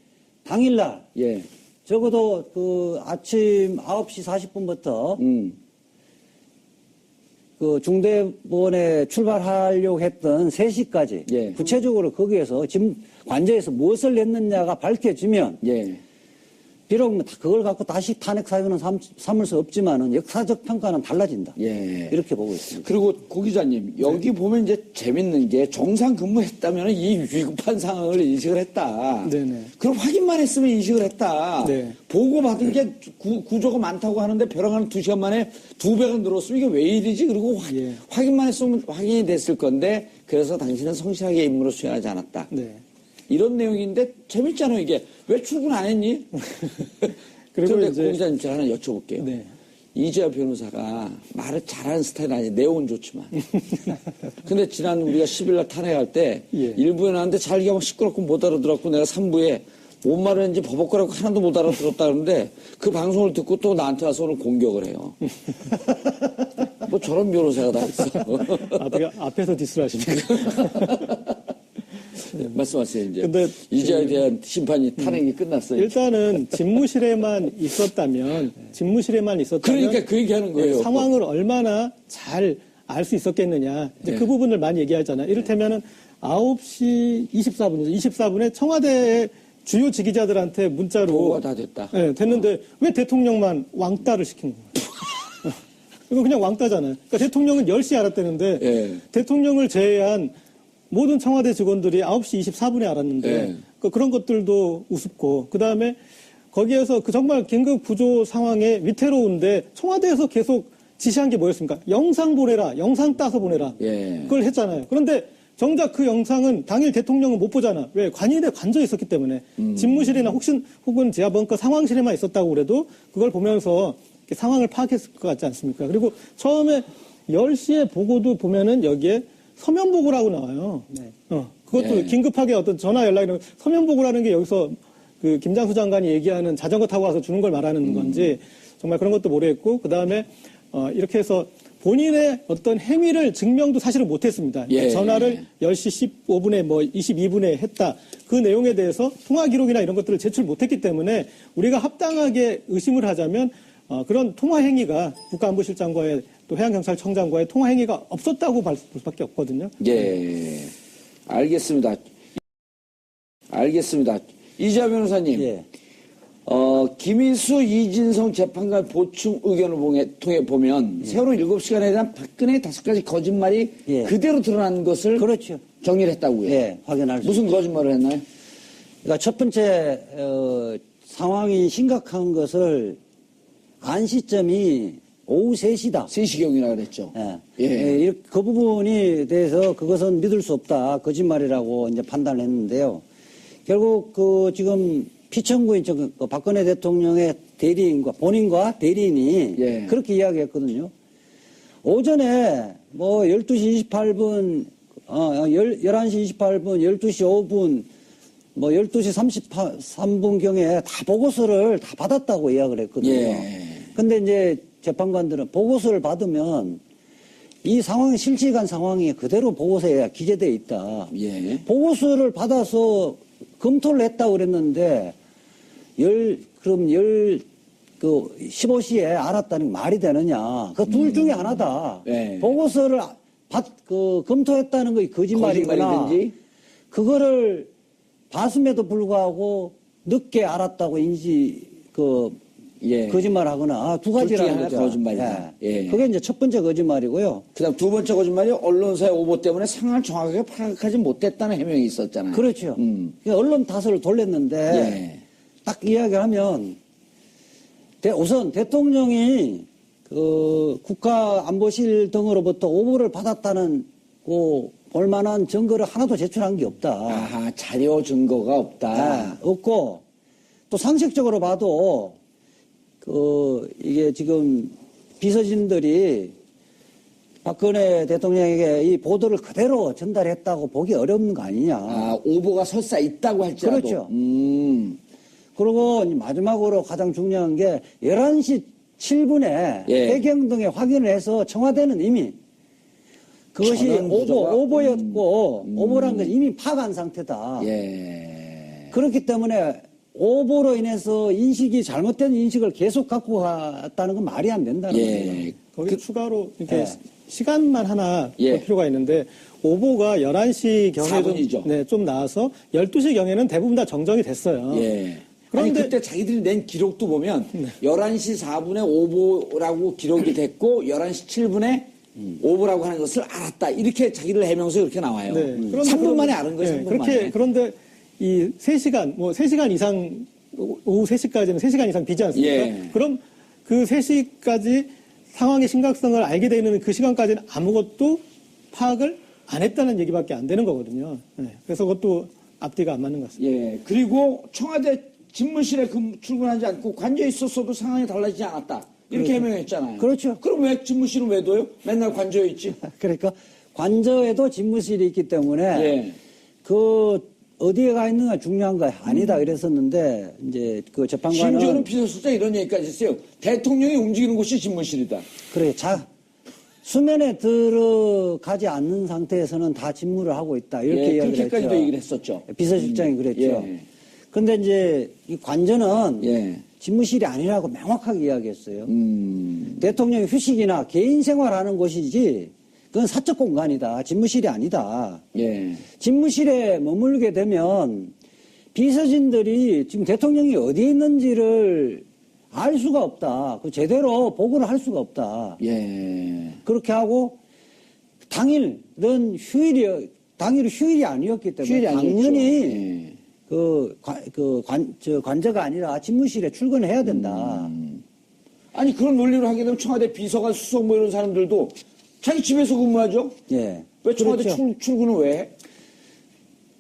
당일날 적어도 그 아침 9시 40분부터 그 중대본에 출발하려고 했던 3시까지 구체적으로 거기에서 지금 관저에서 무엇을 했느냐가 밝혀지면 비록 그걸 갖고 다시 탄핵 사유는 삼을 수 없지만은 역사적 평가는 달라진다. 이렇게 보고 있습니다. 그리고 고 기자님 여기 보면 이제 재밌는 게 정상 근무했다면 이 위급한 상황을 인식을 했다. 그럼 확인만 했으면 인식을 했다. 보고 받은 게 구조가 많다고 하는데 벼랑 한 2시간 만에 2배가 늘었으면 이게 왜 이러지? 그리고 확인만 했으면 확인이 됐을 건데 그래서 당신은 성실하게 임무를 수행하지 않았다. 이런 내용인데 재밌잖아요, 이게. 왜 출근 안 했니? 그리고 그런데 이제- 공기자님 제가 하나 여쭤볼게요. 네. 이재화 변호사가 말을 잘하는 스타일은 아니에요. 내용은 좋지만. 근데 지난 우리가 10일날 탄핵할 때 예. 1부에 나왔는데 자기가 막 시끄럽고 못 알아들었고 내가 3부에 뭔 말을 했는지 버벅거리고 하나도 못 알아들었다 그러는데 그 방송을 듣고 또 나한테 와서 오늘 공격을 해요. 뭐 저런 변호사가 다 있어. 앞에서 디스를 하십니까? 말씀하세요, 이제. 근데 이재화에 대한 심판이 탄핵이 끝났어요. 일단은 집무실에만 있었다면 그러니까 그 얘기 하는 거예요. 상황을 얼마나 잘 알 수 있었겠느냐. 이제 네. 그 부분을 많이 얘기하잖아요. 이를테면은 9시 24분이죠. 24분에 청와대 주요 지기자들한테 문자로 보고가 다 됐다. 네, 됐는데 왜 대통령만 왕따를 시킨 거예요? 이거 그냥 왕따잖아요. 그러니까 대통령은 10시에 알았다는데 예. 대통령을 제외한 모든 청와대 직원들이 9시 24분에 알았는데 예. 그런 것들도 우습고 그다음에 거기에서 그 정말 긴급 구조 상황에 위태로운데 청와대에서 계속 지시한 게 뭐였습니까? 영상 보내라. 영상 따서 보내라. 예. 그걸 했잖아요. 그런데 정작 그 영상은 당일 대통령은 못 보잖아. 왜? 관인에 관저 있었기 때문에. 집무실이나 혹은 지하벙커 상황실에만 있었다고 그래도 그걸 보면서 이렇게 상황을 파악했을 것 같지 않습니까? 그리고 처음에 10시에 보고도 보면은 여기에 서면 보고라고 나와요. 네. 그것도 네. 긴급하게 어떤 전화 연락이 서면 보고라는 게 여기서 그 김장수 장관이 얘기하는 자전거 타고 와서 주는 걸 말하는 건지 정말 그런 것도 모르겠고 그다음에 이렇게 해서 본인의 어떤 행위를 증명도 사실은 못했습니다. 예. 전화를 10시 15분에 22분에 했다. 그 내용에 대해서 통화 기록이나 이런 것들을 제출 못했기 때문에 우리가 합당하게 의심을 하자면 그런 통화 행위가 국가안보실장과의 또 해양경찰청장과의 통화 행위가 없었다고 볼 수밖에 없거든요. 예. 알겠습니다. 이재화 변호사님. 예. 김희수, 이진성 재판관 보충 의견을 통해 보면 세월호 7시간에 대한 박근혜의 5가지 거짓말이 예. 그대로 드러난 것을 그렇죠. 정리를 했다고요. 예, 확인할 수 무슨 거짓말을 했나요? 그러니까 첫 번째 상황이 심각한 것을 안 시점이 오후 3시다. 3시경이라 그랬죠. 예. 예. 그 부분에 대해서 그것은 믿을 수 없다. 거짓말이라고 이제 판단을 했는데요. 결국 지금 피청구인 그 박근혜 대통령의 대리인과 본인과 대리인이 예. 그렇게 이야기했거든요. 오전에 12시 28분, 11시 28분, 12시 5분, 12시 33분경에 다 보고서를 다 받았다고 이야기를 했거든요. 예. 근데 이제 재판관들은 보고서를 받으면 이 상황이 실시간 상황이 그대로 보고서에 기재되어 있다. 예. 보고서를 받아서 검토를 했다고 그랬는데, 15시에 알았다는 게 말이 되느냐. 그 둘 중에 하나다. 네. 보고서를 검토했다는 게 거짓말이거나, 거짓말이든지. 그거를 봤음에도 불구하고 늦게 알았다고 예. 거짓말하거나, 두 둘 중에 가지라는 하나 거죠. 거짓말이다. 예. 그게 이제 첫 번째 거짓말이고요. 그다음 두 번째 거짓말이 언론사의 오보 때문에 상황을 정확하게 파악하지 못했다는 해명이 있었잖아요. 그렇죠. 그러니까 언론 탓을 돌렸는데, 예. 딱 이야기하면 우선 대통령이 국가안보실 등으로부터 오보를 받았다는 볼만한 증거를 하나도 제출한 게 없다. 아하, 자료 증거가 없다. 없고 또 상식적으로 봐도 이게 지금 비서진들이 박근혜 대통령에게 이 보도를 그대로 전달했다고 보기 어려운 거 아니냐. 아, 오보가 설사 있다고 할지라도. 그렇죠. 그리고 그리고 마지막으로 가장 중요한 게 11시 7분에 예. 해경 등에 확인을 해서 청와대는 이미 그것이 오보였고 오보란 건 이미 파악한 상태다. 예. 그렇기 때문에 오보로 인해서 잘못된 인식을 계속 갖고 갔다는 건 말이 안 된다는 거예요. 예. 거기 추가로 이렇게 예. 시간만 하나 예. 볼 필요가 있는데 오보가 11시 경에 4분이죠. 좀 나와서 12시 경에는 대부분 다 정정이 됐어요. 예. 그런데- 아니, 그때 자기들이 낸 기록도 보면 11시 4분에 오보라고 기록이 됐고 11시 7분에 오보라고 하는 것을 알았다. 이렇게 자기들 해명서 이렇게 나와요. 네. 그런데 3분 만에 아는 거예요. 3분 만에. 그런데 이 3시간, 3시간 이상, 오후 3시까지는 3시간 이상 비지 않습니까? 예. 그럼 그 3시까지 상황의 심각성을 알게 되는 그 시간까지는 아무것도 파악을 안 했다는 얘기밖에 안 되는 거거든요. 네. 그래서 그것도 앞뒤가 안 맞는 것 같습니다. 예. 그리고 청와대 집무실에 출근하지 않고 관저에 있었어도 상황이 달라지지 않았다. 이렇게 해명했잖아요. 그렇죠. 그럼 왜 집무실은 왜 둬요? 맨날 관저에 있지. 그러니까 관저에도 집무실이 있기 때문에 예. 그 어디에 가 있는가 중요한 거 아니다 그랬었는데 이제 그 재판관은 심지어는 비서실장 이런 얘기까지 했어요. 대통령이 움직이는 곳이 집무실이다. 그래 수면에 들어가지 않는 상태에서는 다 집무를 하고 있다 이렇게 예, 이야기를 그렇게까지도 했죠. 얘기를 했었죠. 비서실장이 그랬죠. 예. 근데 이제 이 관저는 예. 집무실이 아니라고 명확하게 이야기했어요. 대통령이 휴식이나 개인 생활하는 곳이지 그건 사적 공간이다. 집무실이 아니다. 예. 집무실에 머물게 되면 비서진들이 지금 대통령이 어디에 있는지를 알 수가 없다. 그 제대로 보고를 할 수가 없다. 예. 그렇게 하고 당일은 휴일이 아니었기 때문에 휴일이 아니었죠. 당연히 예. 관저가 아니라 집무실에 출근해야 된다. 아니 그런 논리로 하게 되면 청와대 비서관 수석 뭐 이런 사람들도 자기 집에서 근무하죠. 예. 왜 청와대 그렇죠. 출근을 왜 해?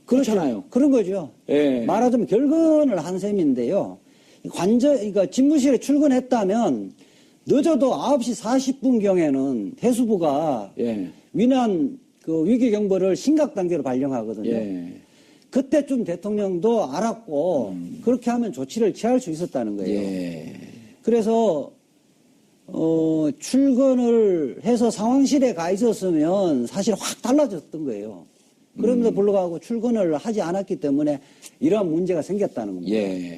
그렇잖아요. 그런 거죠. 예. 말하자면 결근을 한 셈인데요. 그러니까 집무실에 출근했다면 늦어도 9시 40분경에는 해수부가 예. 위난 그 위기 경보를 심각 단계로 발령하거든요. 예. 그때쯤 대통령도 알았고 그렇게 하면 조치를 취할 수 있었다는 거예요. 예. 그래서 출근을 해서 상황실에 가 있었으면 사실 확 달라졌던 거예요. 그럼에도 불구하고 출근을 하지 않았기 때문에 이러한 문제가 생겼다는 겁니다. 예.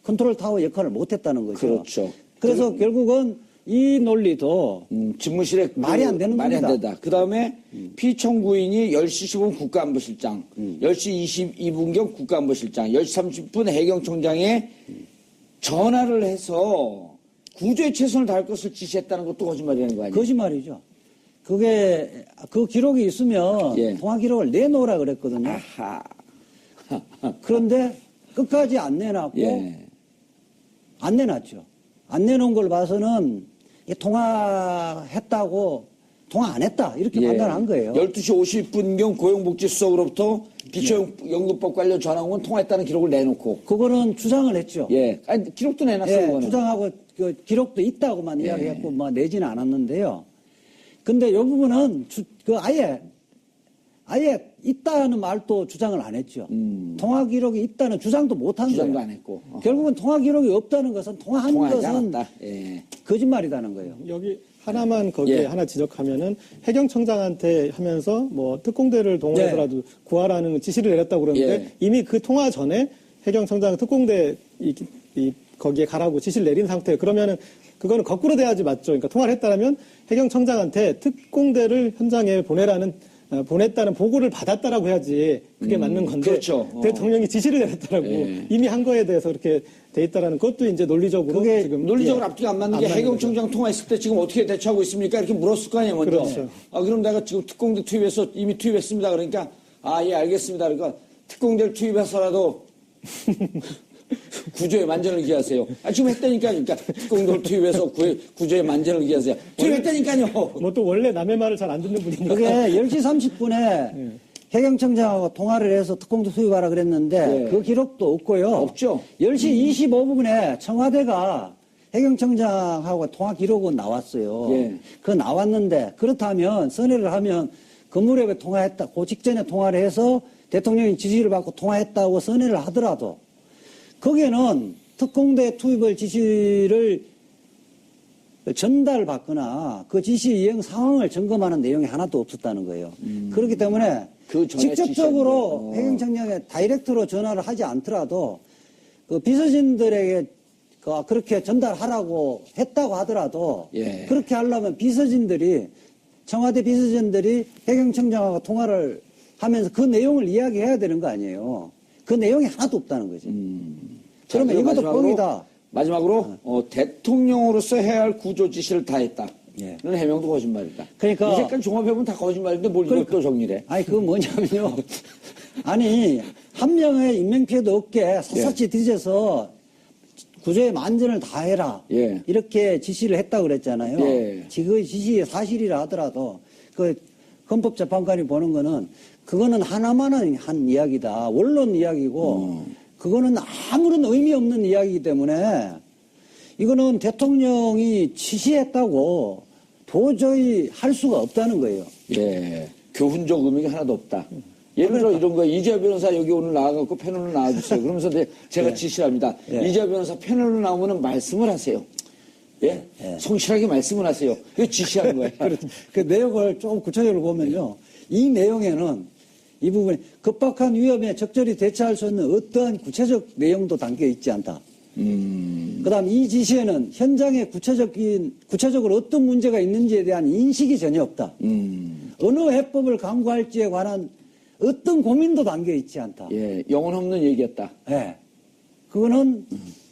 컨트롤 타워 역할을 못했다는 거죠. 그렇죠. 그래서 결국은 이 논리도 집무실에 말이 안 되는 말이 안 겁니다. 된다. 그 다음에 피청구인이 10시 10분 국가안보실장, 10시 22분경 국가안보실장, 10시 30분 해경청장에 전화를 해서 구조에 최선을 다할 것을 지시했다는 것도 거짓말이라는 거 아니에요? 거짓말이죠. 그게 그 기록이 있으면 예. 통화 기록을 내놓으라 그랬거든요. 아하. 그런데 끝까지 안 내놨고 예. 안 내놨죠. 안 내놓은 걸 봐서는 통화했다고 통화 안 했다 이렇게 예. 판단한 거예요. 12시 50분경 고용복지수석으로부터 기초연금법 관련 전화 온 건 통화했다는 기록을 내놓고. 그거는 주장을 했죠. 예. 아니, 기록도 내놨어요. 예, 그거는. 주장하고 그 기록도 있다고만 예. 이야기했고 뭐 내지는 않았는데요. 근데 이 부분은 아예 있다는 말도 주장을 안 했죠. 통화 기록이 있다는 주장도 못 한 거예요. 주장도 안 했고. 결국은 통화 기록이 없다는 것은 통화한 통화하지 것은 않았다. 예. 거짓말이라는 거예요. 여기 하나만 거기에 예. 하나 지적하면은 해경청장한테 하면서 뭐 특공대를 동원해서라도 구하라는 지시를 내렸다고 그러는데 예. 이미 그 통화 전에 해경청장 특공대 거기에 가라고 지시를 내린 상태. 그러면은 그거는 거꾸로 돼야지 맞죠. 그러니까 통화를 했다라면 해경청장한테 특공대를 현장에 보냈다는 보고를 받았다라고 해야지 그게 맞는 건데 그렇죠. 대통령이 지시를 내렸다라고 예. 이미 한 거에 대해서 그렇게 돼 있다라는 것도 이제 논리적으로 그게 지금 논리적으로 예. 앞뒤가 안 맞는 안 게 맞는 해경청장 통화했을 때 지금 어떻게 대처하고 있습니까? 이렇게 물었을 거 아니에요, 먼저. 그렇죠. 아, 그럼 내가 지금 특공대 투입해서 이미 투입했습니다. 그러니까, 아, 예, 알겠습니다. 그러니까 특공대를 투입해서라도 구조에 만전을 기하세요. 아, 지금 했다니까요. 그러니까 특공대를 투입해서 구조에 만전을 기하세요. 투입했다니까요. 뭐 또 원래 남의 말을 잘 안 듣는 분이니까. 그게 10시 30분에 해경청장하고 통화를 해서 특공대 투입하라 그랬는데 예. 그 기록도 없고요. 없죠. 10시 25분에 청와대가 해경청장하고 통화 기록은 나왔어요. 예. 그 나왔는데 그렇다면 선회를 하면 건물에 통화했다. 그 직전에 통화를 해서 대통령이 지시를 받고 통화했다고 선회를 하더라도 거기에는 특공대 투입을 지시를 전달받거나 그 지시 이행 상황을 점검하는 내용이 하나도 없었다는 거예요. 그렇기 때문에 그 전에 직접적으로 지시한 거. 해경청장에 다이렉트로 전화를 하지 않더라도 그 비서진들에게 그렇게 전달하라고 했다고 하더라도 예. 그렇게 하려면 청와대 비서진들이 해경청장하고 통화를 하면서 그 내용을 이야기해야 되는 거 아니에요. 그 내용이 하나도 없다는 거지. 자, 그러면 그리고 이것도 뻥이다. 마지막으로 대통령으로서 해야 할 구조 지시를 다 했다. 예. 는 해명도 거짓말이다. 그러니까- 이제까지 종합해보면 다 거짓말인데 뭘 이걸 또 정리를 해. 아니, 그건 뭐냐면요. 아니, 한 명의 인명피해도 없게 샅샅이 뒤져서 구조의 만전을 다해라. 예. 이렇게 지시를 했다고 그랬잖아요. 예. 그 지시의 사실이라 하더라도 그 헌법재판관이 보는 거는 그거는 하나만한 한 이야기다. 원론 이야기고 그거는 아무런 의미 없는 이야기이기 때문에 이거는 대통령이 지시했다고 도저히 할 수가 없다는 거예요. 예. 교훈적 의미가 하나도 없다. 예를 들어 이런 거 이재화 변호사 여기 오늘 나와갖고 패널로 나와주세요. 그러면서 제가 지시합니다. 이재화 변호사 패널로 나오면 말씀을 하세요. 예? 성실하게 말씀을 하세요. 그게 지시하는 거예요. 그 내용을 조금 구체적으로 보면요. 이 내용에는 이 부분에 급박한 위험에 적절히 대처할 수 있는 어떠한 구체적 내용도 담겨 있지 않다. 그다음 이 지시에는 현장에 구체적으로 어떤 문제가 있는지에 대한 인식이 전혀 없다. 어느 해법을 강구할지에 관한 어떤 고민도 담겨 있지 않다. 예, 영혼 없는 얘기였다. 예. 그거는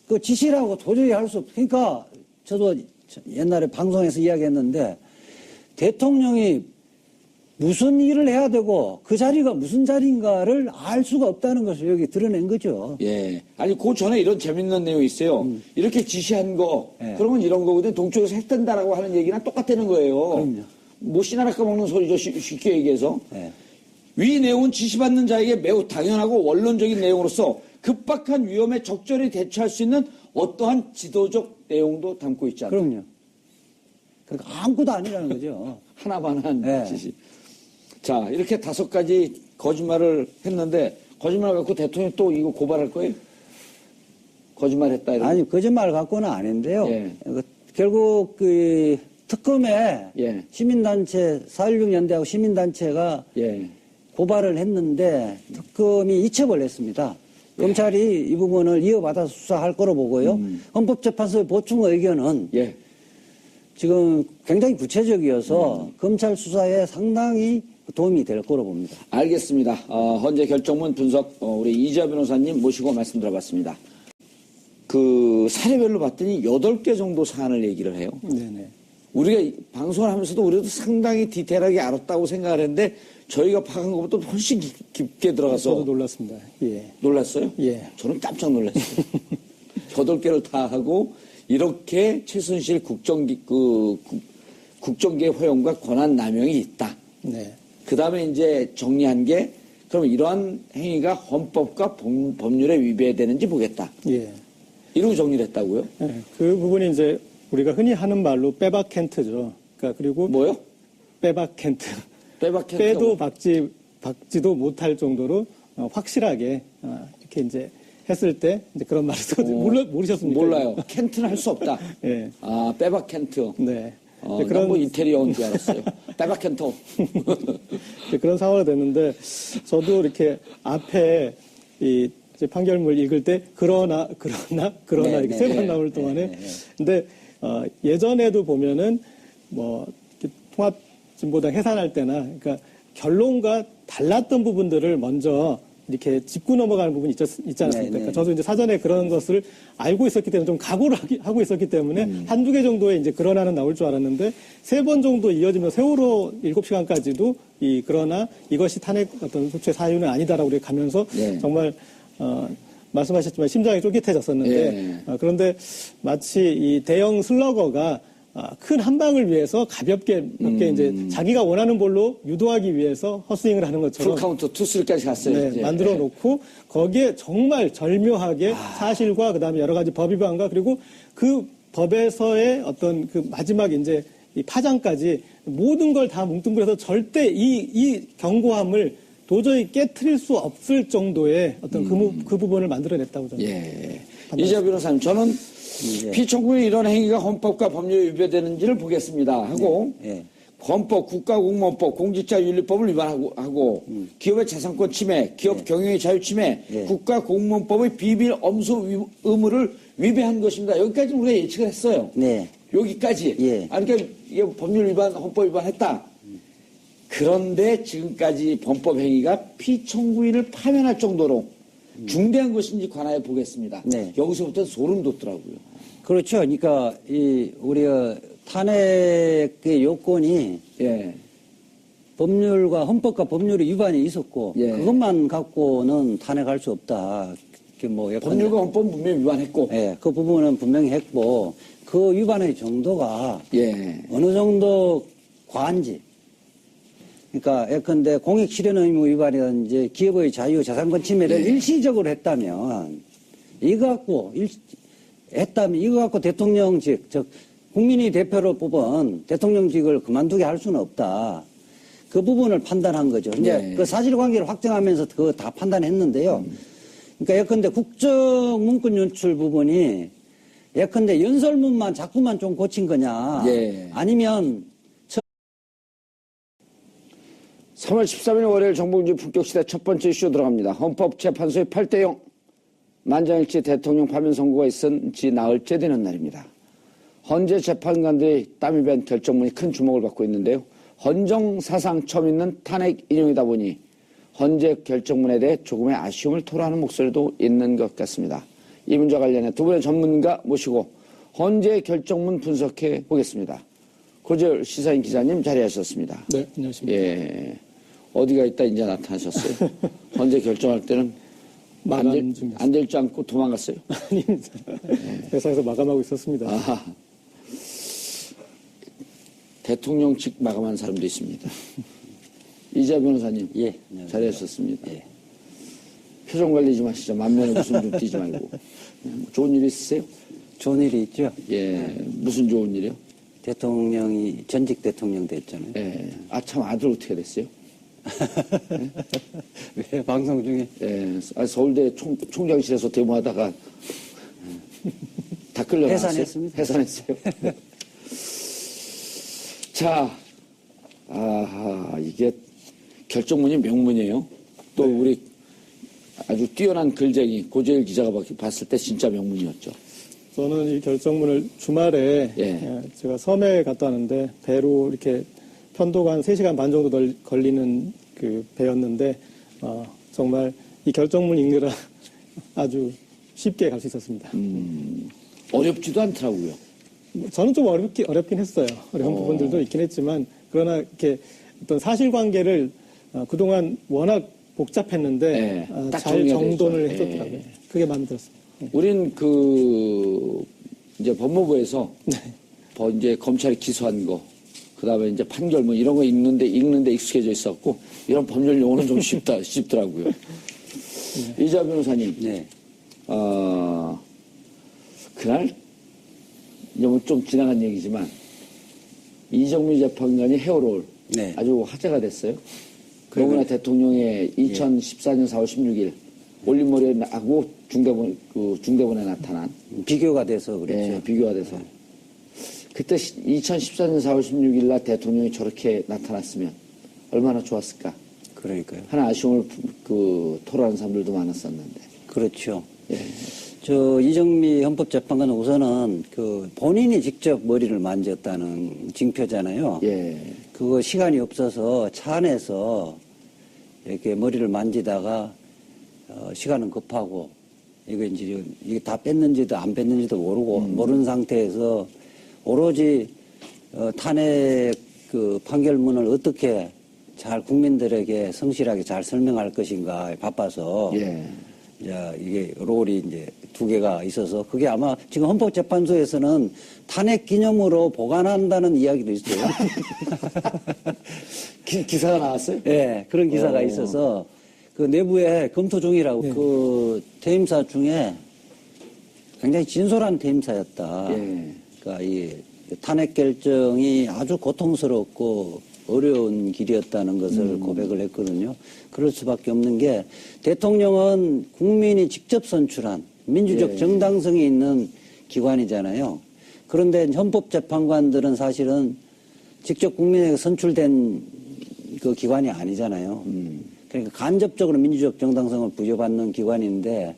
그 지시라고 도저히 할 수 없. 그러니까 저도 옛날에 방송에서 이야기했는데 대통령이 무슨 일을 해야 되고 그 자리가 무슨 자리인가를 알 수가 없다는 것을 여기 드러낸 거죠. 예. 아니, 그 전에 이런 재밌는 내용이 있어요. 이렇게 지시한 거, 예. 그러면 이런 거거든. 동쪽에서 했던다라고 하는 얘기랑 똑같다는 거예요. 그럼요. 뭐 씨나라 까먹는 소리죠. 쉽게 얘기해서. 예. 위 내용은 지시받는 자에게 매우 당연하고 원론적인 내용으로서 급박한 위험에 적절히 대처할 수 있는 어떠한 지도적 내용도 담고 있지 않다. 그럼요. 그러니까 아무것도 아니라는 거죠. 하나만한 네. 지시. 자, 이렇게 5가지 거짓말을 했는데 거짓말 갖고 대통령 또 이거 고발할 거예요? 거짓말했다 이런. 아니 거짓말 갖고는 아닌데요. 예. 결국 그 특검에 예. 시민단체 4.16 연대하고 시민단체가 예. 고발을 했는데 특검이 이첩을 했습니다. 검찰이 이 부분을 이어받아서 수사할 거로 보고요. 헌법재판소의 보충 의견은 예. 지금 굉장히 구체적이어서 검찰 수사에 상당히 도움이 될 거로 봅니다. 알겠습니다. 헌재 결정문 분석 우리 이재화 변호사님 모시고 말씀 들어봤습니다. 그 사례별로 봤더니 8개 정도 사안을 얘기를 해요. 네네. 우리가 방송을 하면서도 우리도 상당히 디테일하게 알았다고 생각을 했는데 저희가 파악한 것보다 훨씬 깊게 들어가서 저도 놀랐습니다. 예. 놀랐어요? 예. 저는 깜짝 놀랐어요. 8개를 다 하고 이렇게 최순실 국정기획 허용과 권한 남용이 있다. 네. 그 다음에 이제 정리한 게 그럼 이러한 행위가 헌법과 법률에 위배되는지 보겠다. 예. 이러고 정리를 했다고요? 예. 그 부분이 이제 우리가 흔히 하는 말로 빼박캔트죠. 그러니까 그리고 뭐요? 빼박캔트. 빼박캔트. 빼도 박지도 못할 정도로 확실하게 이렇게 이제 했을 때 이제 그런 말을 모르셨습니까? 몰라요. 캔트는 할 수 없다. 예. 아, 빼박캔트. 네. 그런 뭐 인테리어인 줄 알았어요. 빼박캔트. 그런 상황이 됐는데 저도 이렇게 앞에 이 이제 판결문 읽을 때 그러나 네, 이렇게 세 번 나올 동안에 근데 예전에도 보면은 뭐 통합진보당 해산할 때나 그러니까 결론과 달랐던 부분들을 먼저 이렇게 짚고 넘어가는 부분이 있지 않습니까? 네, 그러니까 저도 이제 사전에 그런 것을 알고 있었기 때문에 좀 각오를 하고 있었기 때문에 한두 개 정도의 이제 그러나는 나올 줄 알았는데 3번 정도 이어지면 세월호 7시간까지도 이 그러나 이것이 탄핵 어떤 소추의 사유는 아니다라고 우리가 가면서 네. 정말 말씀하셨지만 심장이 쫄깃해졌었는데 예. 그런데 마치 이 대형 슬러거가 큰 한 방을 위해서 가볍게 이제 자기가 원하는 볼로 유도하기 위해서 헛스윙을 하는 것처럼 풀카운트 2-3까지 갔어요. 네, 이제. 만들어 놓고 거기에 정말 절묘하게 사실과 그다음에 여러 가지 법 위반과 그리고 그 법에서의 어떤 그 마지막 이제 이 파장까지 모든 걸 다 뭉뚱그려서 절대 이 경고함을 도저히 깨트릴 수 없을 정도의 어떤 그 부분을 만들어냈다고 저는. 예. 이재화 변호사님, 저는 피청구의 이런 행위가 헌법과 법률에 위배되는지를 보겠습니다 하고 예. 헌법, 국가공무원법, 공직자윤리법을 위반하고 기업의 자산권 침해, 기업 경영의 자유 침해, 국가공무원법의 비밀 엄수 의무를 위배한 것입니다. 여기까지 우리가 예측을 했어요. 네. 여기까지. 예. 그러니까 이게 법률 위반, 헌법 위반했다. 그런데 지금까지 범법 행위가 피청구인을 파면할 정도로 중대한 것인지 관하여 보겠습니다. 네. 여기서부터 소름 돋더라고요. 그렇죠. 그러니까 우리가 탄핵의 요건이 예. 법률과 헌법과 법률의 위반이 있었고 예. 그것만 갖고는 탄핵할 수 없다. 뭐 약간 법률과 헌법 분명히 위반했고. 예, 그 부분은 분명히 했고 그 위반의 정도가 예. 어느 정도 과한지 그러니까 예컨대 공익 실현 의무 위반이라든지 기업의 자유 재산권 침해를 일시적으로 했다면 이거 갖고 대통령직, 즉 국민이 대표로 뽑은 대통령직을 그만두게 할 수는 없다. 그 부분을 판단한 거죠. 이제 그 사실관계를 확정하면서 그거 다 판단했는데요. 그러니까 예컨대 국정 문건 유출 부분이 예컨대 연설문만 자꾸만 좀 고친 거냐, 아니면 3월 13일 월요일 정봉주 품격시대 첫 번째 이슈 들어갑니다. 헌법재판소의 8대0 만장일치 대통령 파면 선고가 있은지 나흘째 되는 날입니다. 헌재 재판관들의 땀이 밴 결정문이 큰 주목을 받고 있는데요. 헌정 사상 처음 있는 탄핵 인용이다 보니 헌재 결정문에 대해 조금의 아쉬움을 토로하는 목소리도 있는 것 같습니다. 이 문제와 관련해 두 분의 전문가 모시고 헌재 결정문 분석해 보겠습니다. 고재열 시사인 기자님 자리하셨습니다. 네, 안녕하십니까. 예, 어디가 있다 이제 나타나셨어요. 헌재 결정할 때는 마감 중이었습니다. 앉을지 않고 도망갔어요. 아닙니다. 회사에서 마감하고 있었습니다. 아하. 대통령직 마감한 사람도 있습니다. 이재 변호사님, 안녕하세요. 잘하셨습니다. 표정 관리 좀 하시죠. 만면에 웃음 좀 띄지 말고. 좋은 일 있으세요? 좋은 일이 있죠. 무슨 좋은 일이요? 대통령이 전직 대통령 됐잖아요. 참 아들 어떻게 됐어요? 왜 방송 중에? 서울대 총장실에서 데모하다가 다 끌려나왔어요. 해산했습니다. 해산했어요. 자, 이게 결정문이 명문이에요. 또 우리 아주 뛰어난 글쟁이 고재일 기자가 봤을 때 진짜 명문이었죠. 저는 이 결정문을 주말에 제가 섬에 갔다 왔는데 배로 이렇게 편도가 한 3시간 반 정도 걸리는 그 배였는데 정말 이 결정문 읽느라 아주 쉽게 갈 수 있었습니다. 어렵지도 않더라고요. 저는 좀 어렵긴 했어요. 어려운 부분들도 있긴 했지만 그러나 이렇게 어떤 사실관계를 그동안 워낙 복잡했는데 딱 잘 정리가 돼 정돈을 있죠. 해줬더라고요. 그게 마음에 들었습니다. 우린 이제 법무부에서 이제 검찰이 기소한 거, 그 다음에 이제 판결 뭐 이런 거 읽는데 익숙해져 있었고, 이런 법률 용어는 좀 쉽더라고요. 이재 변호사님. 그날, 이제 뭐 좀 지나간 얘기지만, 이정미 재판관이 헤어롤 아주 화제가 됐어요. 노무현 대통령의 2014년 4월 16일 올림머리에 나고 중대본에 나타난 비교가 돼서 그랬죠. 비교가 돼서 그때 2014년 4월 16일 날 대통령이 저렇게 나타났으면 얼마나 좋았을까. 그러니까요. 하나 아쉬움을 토로하는 사람들도 많았었는데. 그렇죠. 저 이정미 헌법재판관은 우선은 본인이 직접 머리를 만졌다는 징표잖아요. 그거 시간이 없어서 차 안에서 이렇게 머리를 만지다가 시간은 급하고 이게 다 뺐는지도 안 뺐는지도 모르고 모르는 상태에서 오로지 탄핵 판결문을 어떻게 잘 국민들에게 성실하게 잘 설명할 것인가 바빠서 이제 이게 롤이 이제 2개가 있어서 그게 아마 지금 헌법재판소에서는 탄핵 기념으로 보관한다는 이야기도 있어요. 기사가 나왔어요? 그런 기사가 있어서 그 내부에 검토 중이라고 그 퇴임사 중에 굉장히 진솔한 퇴임사였다. 그러니까 이 탄핵 결정이 아주 고통스럽고 어려운 길이었다는 것을 고백을 했거든요. 그럴 수밖에 없는 게 대통령은 국민이 직접 선출한 민주적 정당성이 있는 기관이잖아요. 그런데 헌법재판관들은 사실은 직접 국민에게 선출된 그 기관이 아니잖아요. 그러니까 간접적으로 민주적 정당성을 부여받는 기관인데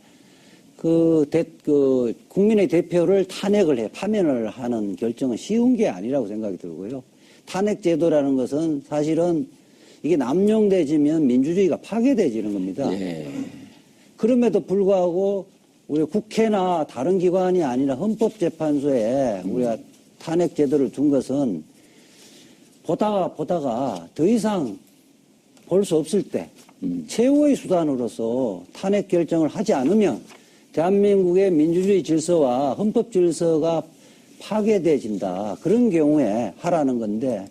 국민의 대표를 탄핵을 파면을 하는 결정은 쉬운 게 아니라고 생각이 들고요. 탄핵 제도라는 것은 사실은 이게 남용돼지면 민주주의가 파괴돼지는 겁니다. 그럼에도 불구하고 우리 국회나 다른 기관이 아니라 헌법재판소에 우리가 탄핵 제도를 둔 것은 보다가 더 이상 볼 수 없을 때 최후의 수단으로서 탄핵 결정을 하지 않으면 대한민국의 민주주의 질서와 헌법 질서가 파괴돼진다. 그런 경우에 하라는 건데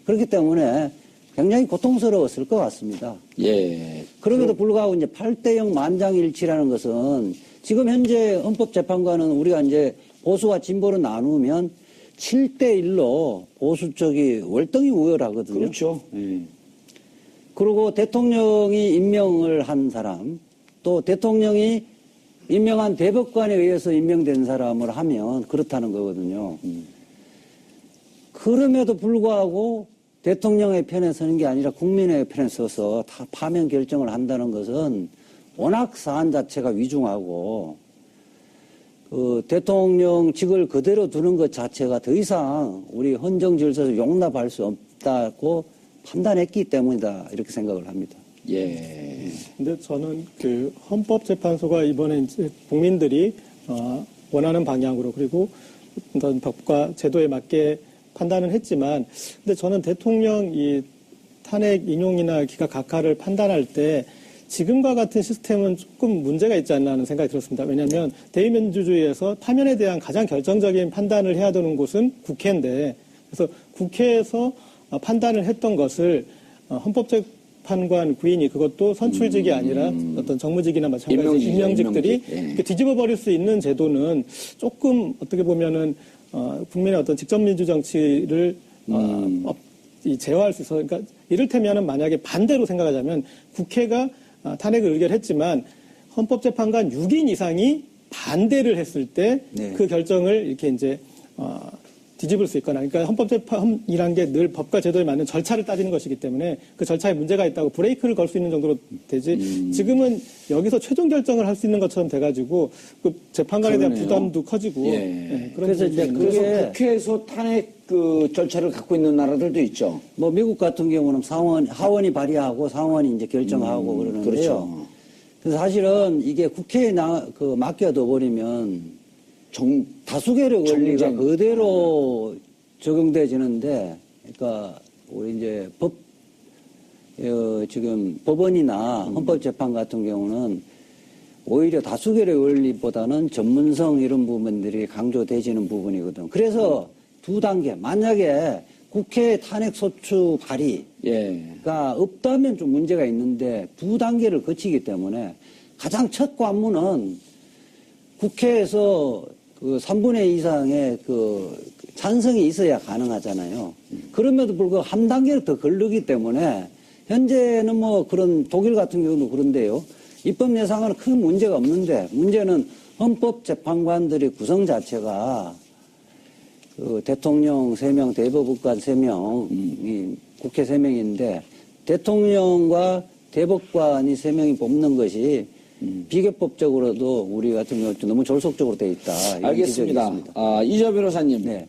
그렇기 때문에 굉장히 고통스러웠을 것 같습니다. 예. 그럼에도 불구하고 이제 8대0 만장일치라는 것은 지금 현재 헌법재판관은 우리가 이제 보수와 진보를 나누면 7대1로 보수 쪽이 월등히 우월하거든요. 그렇죠. 그리고 대통령이 임명을 한 사람, 또 대통령이 임명한 대법관에 의해서 임명된 사람을 하면 그렇다는 거거든요. 그럼에도 불구하고 대통령의 편에 서는 게 아니라 국민의 편에 서서 다 파면 결정을 한다는 것은 워낙 사안 자체가 위중하고 그 대통령직을 그대로 두는 것 자체가 더 이상 우리 헌정 질서에서 용납할 수 없다고 판단했기 때문이다 이렇게 생각을 합니다. 예. 근데 저는 그 헌법재판소가 이번에 이제 국민들이 원하는 방향으로 그리고 어떤 법과 제도에 맞게 판단은 했지만, 근데 저는 대통령 이 탄핵 인용이나 기각 각하를 판단할 때 지금과 같은 시스템은 조금 문제가 있지 않나 하는 생각이 들었습니다. 왜냐하면 대의민주주의에서 파면에 대한 가장 결정적인 판단을 해야 되는 곳은 국회인데, 그래서 국회에서 판단을 했던 것을 헌법재판관 구인이 그것도 선출직이 아니라 어떤 정무직이나 마찬가지 임명직들이 임명직. 뒤집어 버릴 수 있는 제도는 조금 어떻게 보면은 국민의 어떤 직접민주 정치를 제어할 수 있어. 그러니까 이를테면은 만약에 반대로 생각하자면 국회가 탄핵을 의결했지만 헌법재판관 6인 이상이 반대를 했을 때 그 네. 결정을 이렇게 이제 뒤집을 수 있거나, 그러니까 헌법재판이란 게 늘 법과 제도에 맞는 절차를 따지는 것이기 때문에 그 절차에 문제가 있다고 브레이크를 걸 수 있는 정도로 되지, 지금은 여기서 최종 결정을 할 수 있는 것처럼 돼가지고 그 재판관에 대한 그러네요. 부담도 커지고. 예. 네, 그런 그래서 부분이 이제 있는 그게 그래서 국회에서 탄핵 그 절차를 갖고 있는 나라들도 있죠. 뭐 미국 같은 경우는 하원이 발의하고 상원이 이제 결정하고 그러는데요. 그렇죠. 그래서 사실은 이게 국회에 맡겨둬 버리면 다수결의 원리가 정쟁. 그대로 적용돼지는데, 그러니까 우리 이제 지금 법원이나 헌법재판 같은 경우는 오히려 다수결의 원리보다는 전문성 이런 부분들이 강조되지는 부분이거든. 그래서 두 단계, 만약에 국회 탄핵소추 발의가 없다면 좀 문제가 있는데 두 단계를 거치기 때문에 가장 첫 관문은 국회에서 그 3분의 2 이상의 그 찬성이 있어야 가능하잖아요. 그럼에도 불구하고 한 단계를 더 걸르기 때문에 현재는 뭐 그런 독일 같은 경우도 그런데요. 입법 예상은 큰 문제가 없는데 문제는 헌법재판관들의 구성 자체가 그 대통령 3명, 대법관 3명, 국회 3명인데 대통령과 대법관이 3명이 뽑는 것이 비교법적으로도 우리 같은 경우 너무 졸속적으로 돼 있다. 알겠습니다. 이재 변호사님. 네.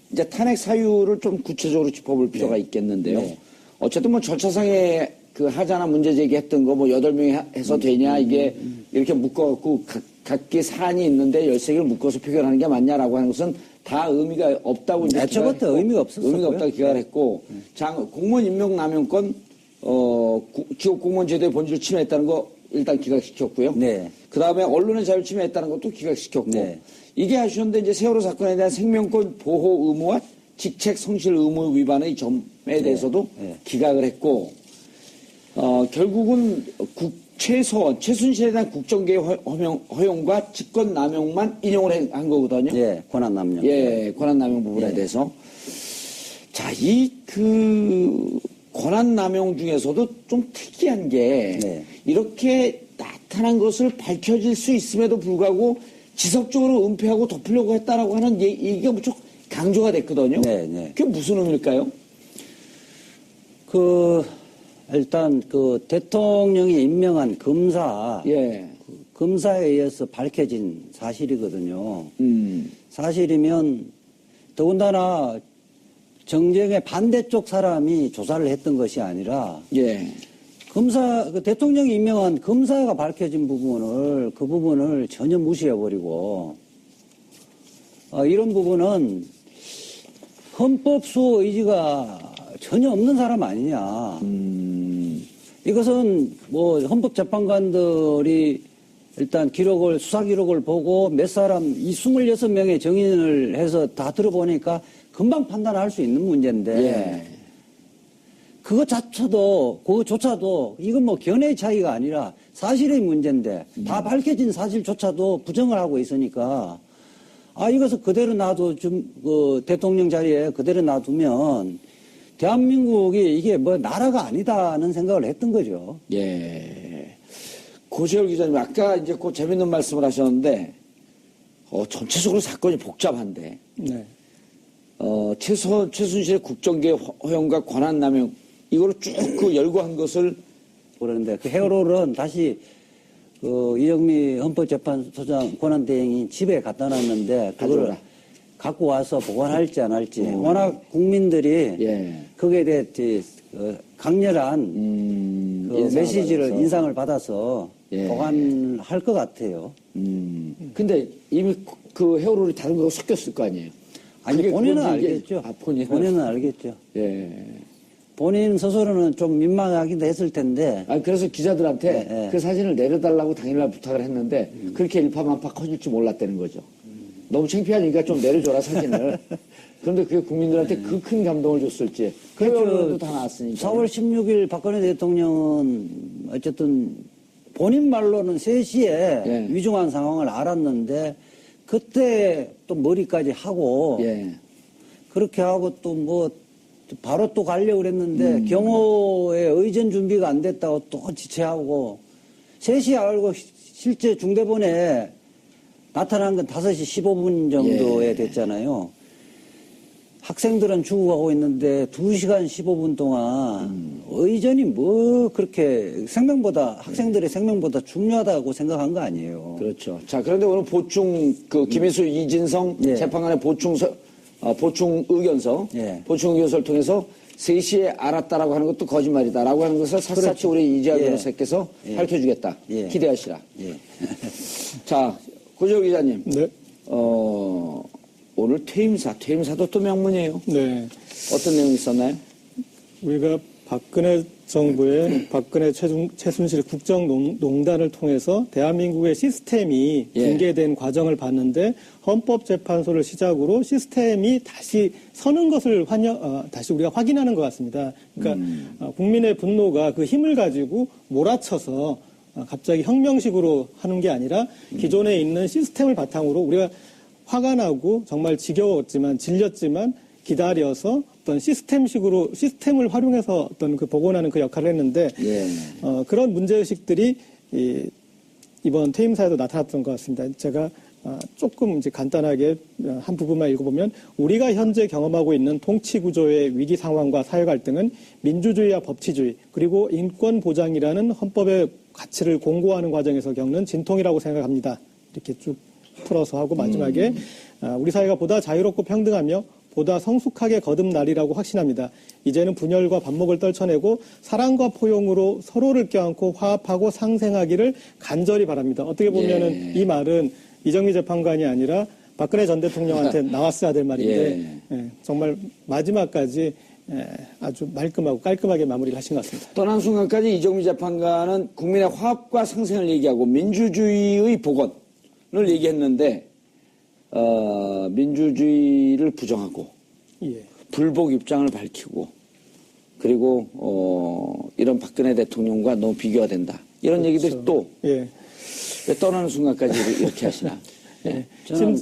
이제 탄핵 사유를 좀 구체적으로 짚어볼 필요가 있겠는데요. 네. 어쨌든 뭐 절차상에 그 하자나 문제 제기했던 거 뭐 8명이 해서 되냐 이게 이렇게 묶어갖고 각기 사안이 있는데 13개를 묶어서 표결하는 게 맞냐라고 하는 것은 다 의미가 없다고 이제 애초부터 의미가 없었어요. 의미가 없다고 기각을 했고 공무원 임명 남용권 지역 공무원 제도의 본질을 침해했다는 거 일단 기각시켰고요. 네. 그 다음에 언론의 자유를 침해했다는 것도 기각시켰고. 네. 이게 하셨는데 이제 세월호 사건에 대한 생명권 보호 의무와 직책 성실 의무 위반의 점에 대해서도 기각을 했고, 결국은 최순실에 대한 국정개혁 허용과 직권 남용만 인용을 한 거거든요. 예, 권한 남용. 예, 권한 남용 부분에 대해서. 자, 권한 남용 중에서도 좀 특이한 게 이렇게 나타난 것을 밝혀질 수 있음에도 불구하고 지속적으로 은폐하고 덮으려고 했다라고 하는 얘기가 무척 강조가 됐거든요. 그게 무슨 의미일까요? 일단 대통령이 임명한 검사, 검사에 의해서 밝혀진 사실이거든요. 사실이면 더군다나 정쟁의 반대쪽 사람이 조사를 했던 것이 아니라 대통령이 임명한 검사가 밝혀진 그 부분을 전혀 무시해버리고 이런 부분은 헌법 수호 의지가 전혀 없는 사람 아니냐. 이것은 뭐 헌법재판관들이 일단 수사 기록을 보고 몇 사람, 이 26명의 정인을 해서 다 들어보니까 금방 판단할 수 있는 문제인데 그거조차도 이건 뭐 견해의 차이가 아니라 사실의 문제인데 다 밝혀진 사실조차도 부정을 하고 있으니까 이것을 그대로 그 대통령 자리에 그대로 놔두면 대한민국이 이게 뭐 나라가 아니다는 생각을 했던 거죠. 예. 고시열 기자님, 아까 이제 그 재밌는 말씀을 하셨는데, 전체적으로 사건이 복잡한데, 네. 최순실의 국정기획 허용과 권한남용, 이거를 쭉 그 열거한 것을, 그러는데 그 헤어롤은 다시 이정미 헌법재판소장 권한대행이 집에 갖다 놨는데 그걸 가져오라. 갖고 와서 보관할지 안 할지 워낙 국민들이 예. 거기에 대해 강렬한 그 메시지를 인상을 받아서 예. 보관할 것 같아요. 근데 이미 그 헤어롤이 다른 거하고 섞였을 거 아니에요? 아니 그게 본인은 그건지 이게- 알겠죠. 본인은 알겠죠. 예. 본인 스스로는 좀 민망하기도 했을 텐데 그래서 기자들한테 예, 예. 그 사진을 내려달라고 당일날 부탁을 했는데 그렇게 일파만파 커질 줄 몰랐다는 거죠. 너무 창피하니까 좀 내려줘라 사진을. 그런데 그게 국민들한테 그 큰 감동을 줬을지. 그 외로도 다 나왔으니까. 4월 16일 박근혜 대통령은 어쨌든 본인 말로는 3시에 예. 위중한 상황을 알았는데 그때 또 머리까지 하고 예. 그렇게 하고 또 뭐 바로 또 가려고 그랬는데 경호의 의전 준비가 안 됐다고 또 지체하고 3시에 알고 실제 중대본에 나타난 건 5시 15분 정도에 예. 됐잖아요. 학생들은 죽어가고 있는데 2시간 15분 동안 의전이 뭐 그렇게 학생들의 생명보다 중요하다고 생각한 거 아니에요. 그렇죠. 자, 그런데 오늘 보충, 김희수, 이진성 예. 재판관의 보충 의견서, 예. 보충 의견서를 통해서 3시에 알았다라고 하는 것도 거짓말이다라고 하는 것을 샅샅이 그렇죠. 우리 이재하 예. 변호사께서 예. 밝혀주겠다. 예. 기대하시라. 예. 자, 고재호 기자님. 네. 오늘 퇴임사도 또 명문이에요. 네. 어떤 내용이 있었나요? 우리가 박근혜 정부의 박근혜 최순실 국정농단을 통해서 대한민국의 시스템이 예. 붕괴된 과정을 봤는데 헌법재판소를 시작으로 시스템이 다시 서는 것을 다시 우리가 확인하는 것 같습니다. 그러니까 국민의 분노가 그 힘을 가지고 몰아쳐서 갑자기 혁명식으로 하는 게 아니라 기존에 있는 시스템을 바탕으로 우리가 화가 나고 정말 지겨웠지만 질렸지만 기다려서 어떤 시스템을 활용해서 어떤 그 복원하는 그 역할을 했는데 예. 그런 문제의식들이 이번 퇴임사에도 나타났던 것 같습니다. 제가 조금 이제 간단하게 한 부분만 읽어보면 우리가 현재 경험하고 있는 통치 구조의 위기 상황과 사회 갈등은 민주주의와 법치주의 그리고 인권 보장이라는 헌법의 가치를 공고하는 과정에서 겪는 진통이라고 생각합니다. 이렇게 쭉 풀어서 하고 마지막에 우리 사회가 보다 자유롭고 평등하며 보다 성숙하게 거듭나리라고 확신합니다. 이제는 분열과 반목을 떨쳐내고 사랑과 포용으로 서로를 껴안고 화합하고 상생하기를 간절히 바랍니다. 어떻게 보면은 이 말은 이정미 재판관이 아니라 박근혜 전 대통령한테 나왔어야 될 말인데 정말 마지막까지 아주 말끔하고 깔끔하게 마무리를 하신 것 같습니다. 떠난 순간까지 이정미 재판관은 국민의 화합과 상생을 얘기하고 민주주의의 복원을 얘기했는데 민주주의를 부정하고 예. 불복 입장을 밝히고 그리고 이런 박근혜 대통령과 너무 비교가 된다. 이런 얘기들이 또 예. 왜 떠나는 순간까지 이렇게 하시나. 예. 저는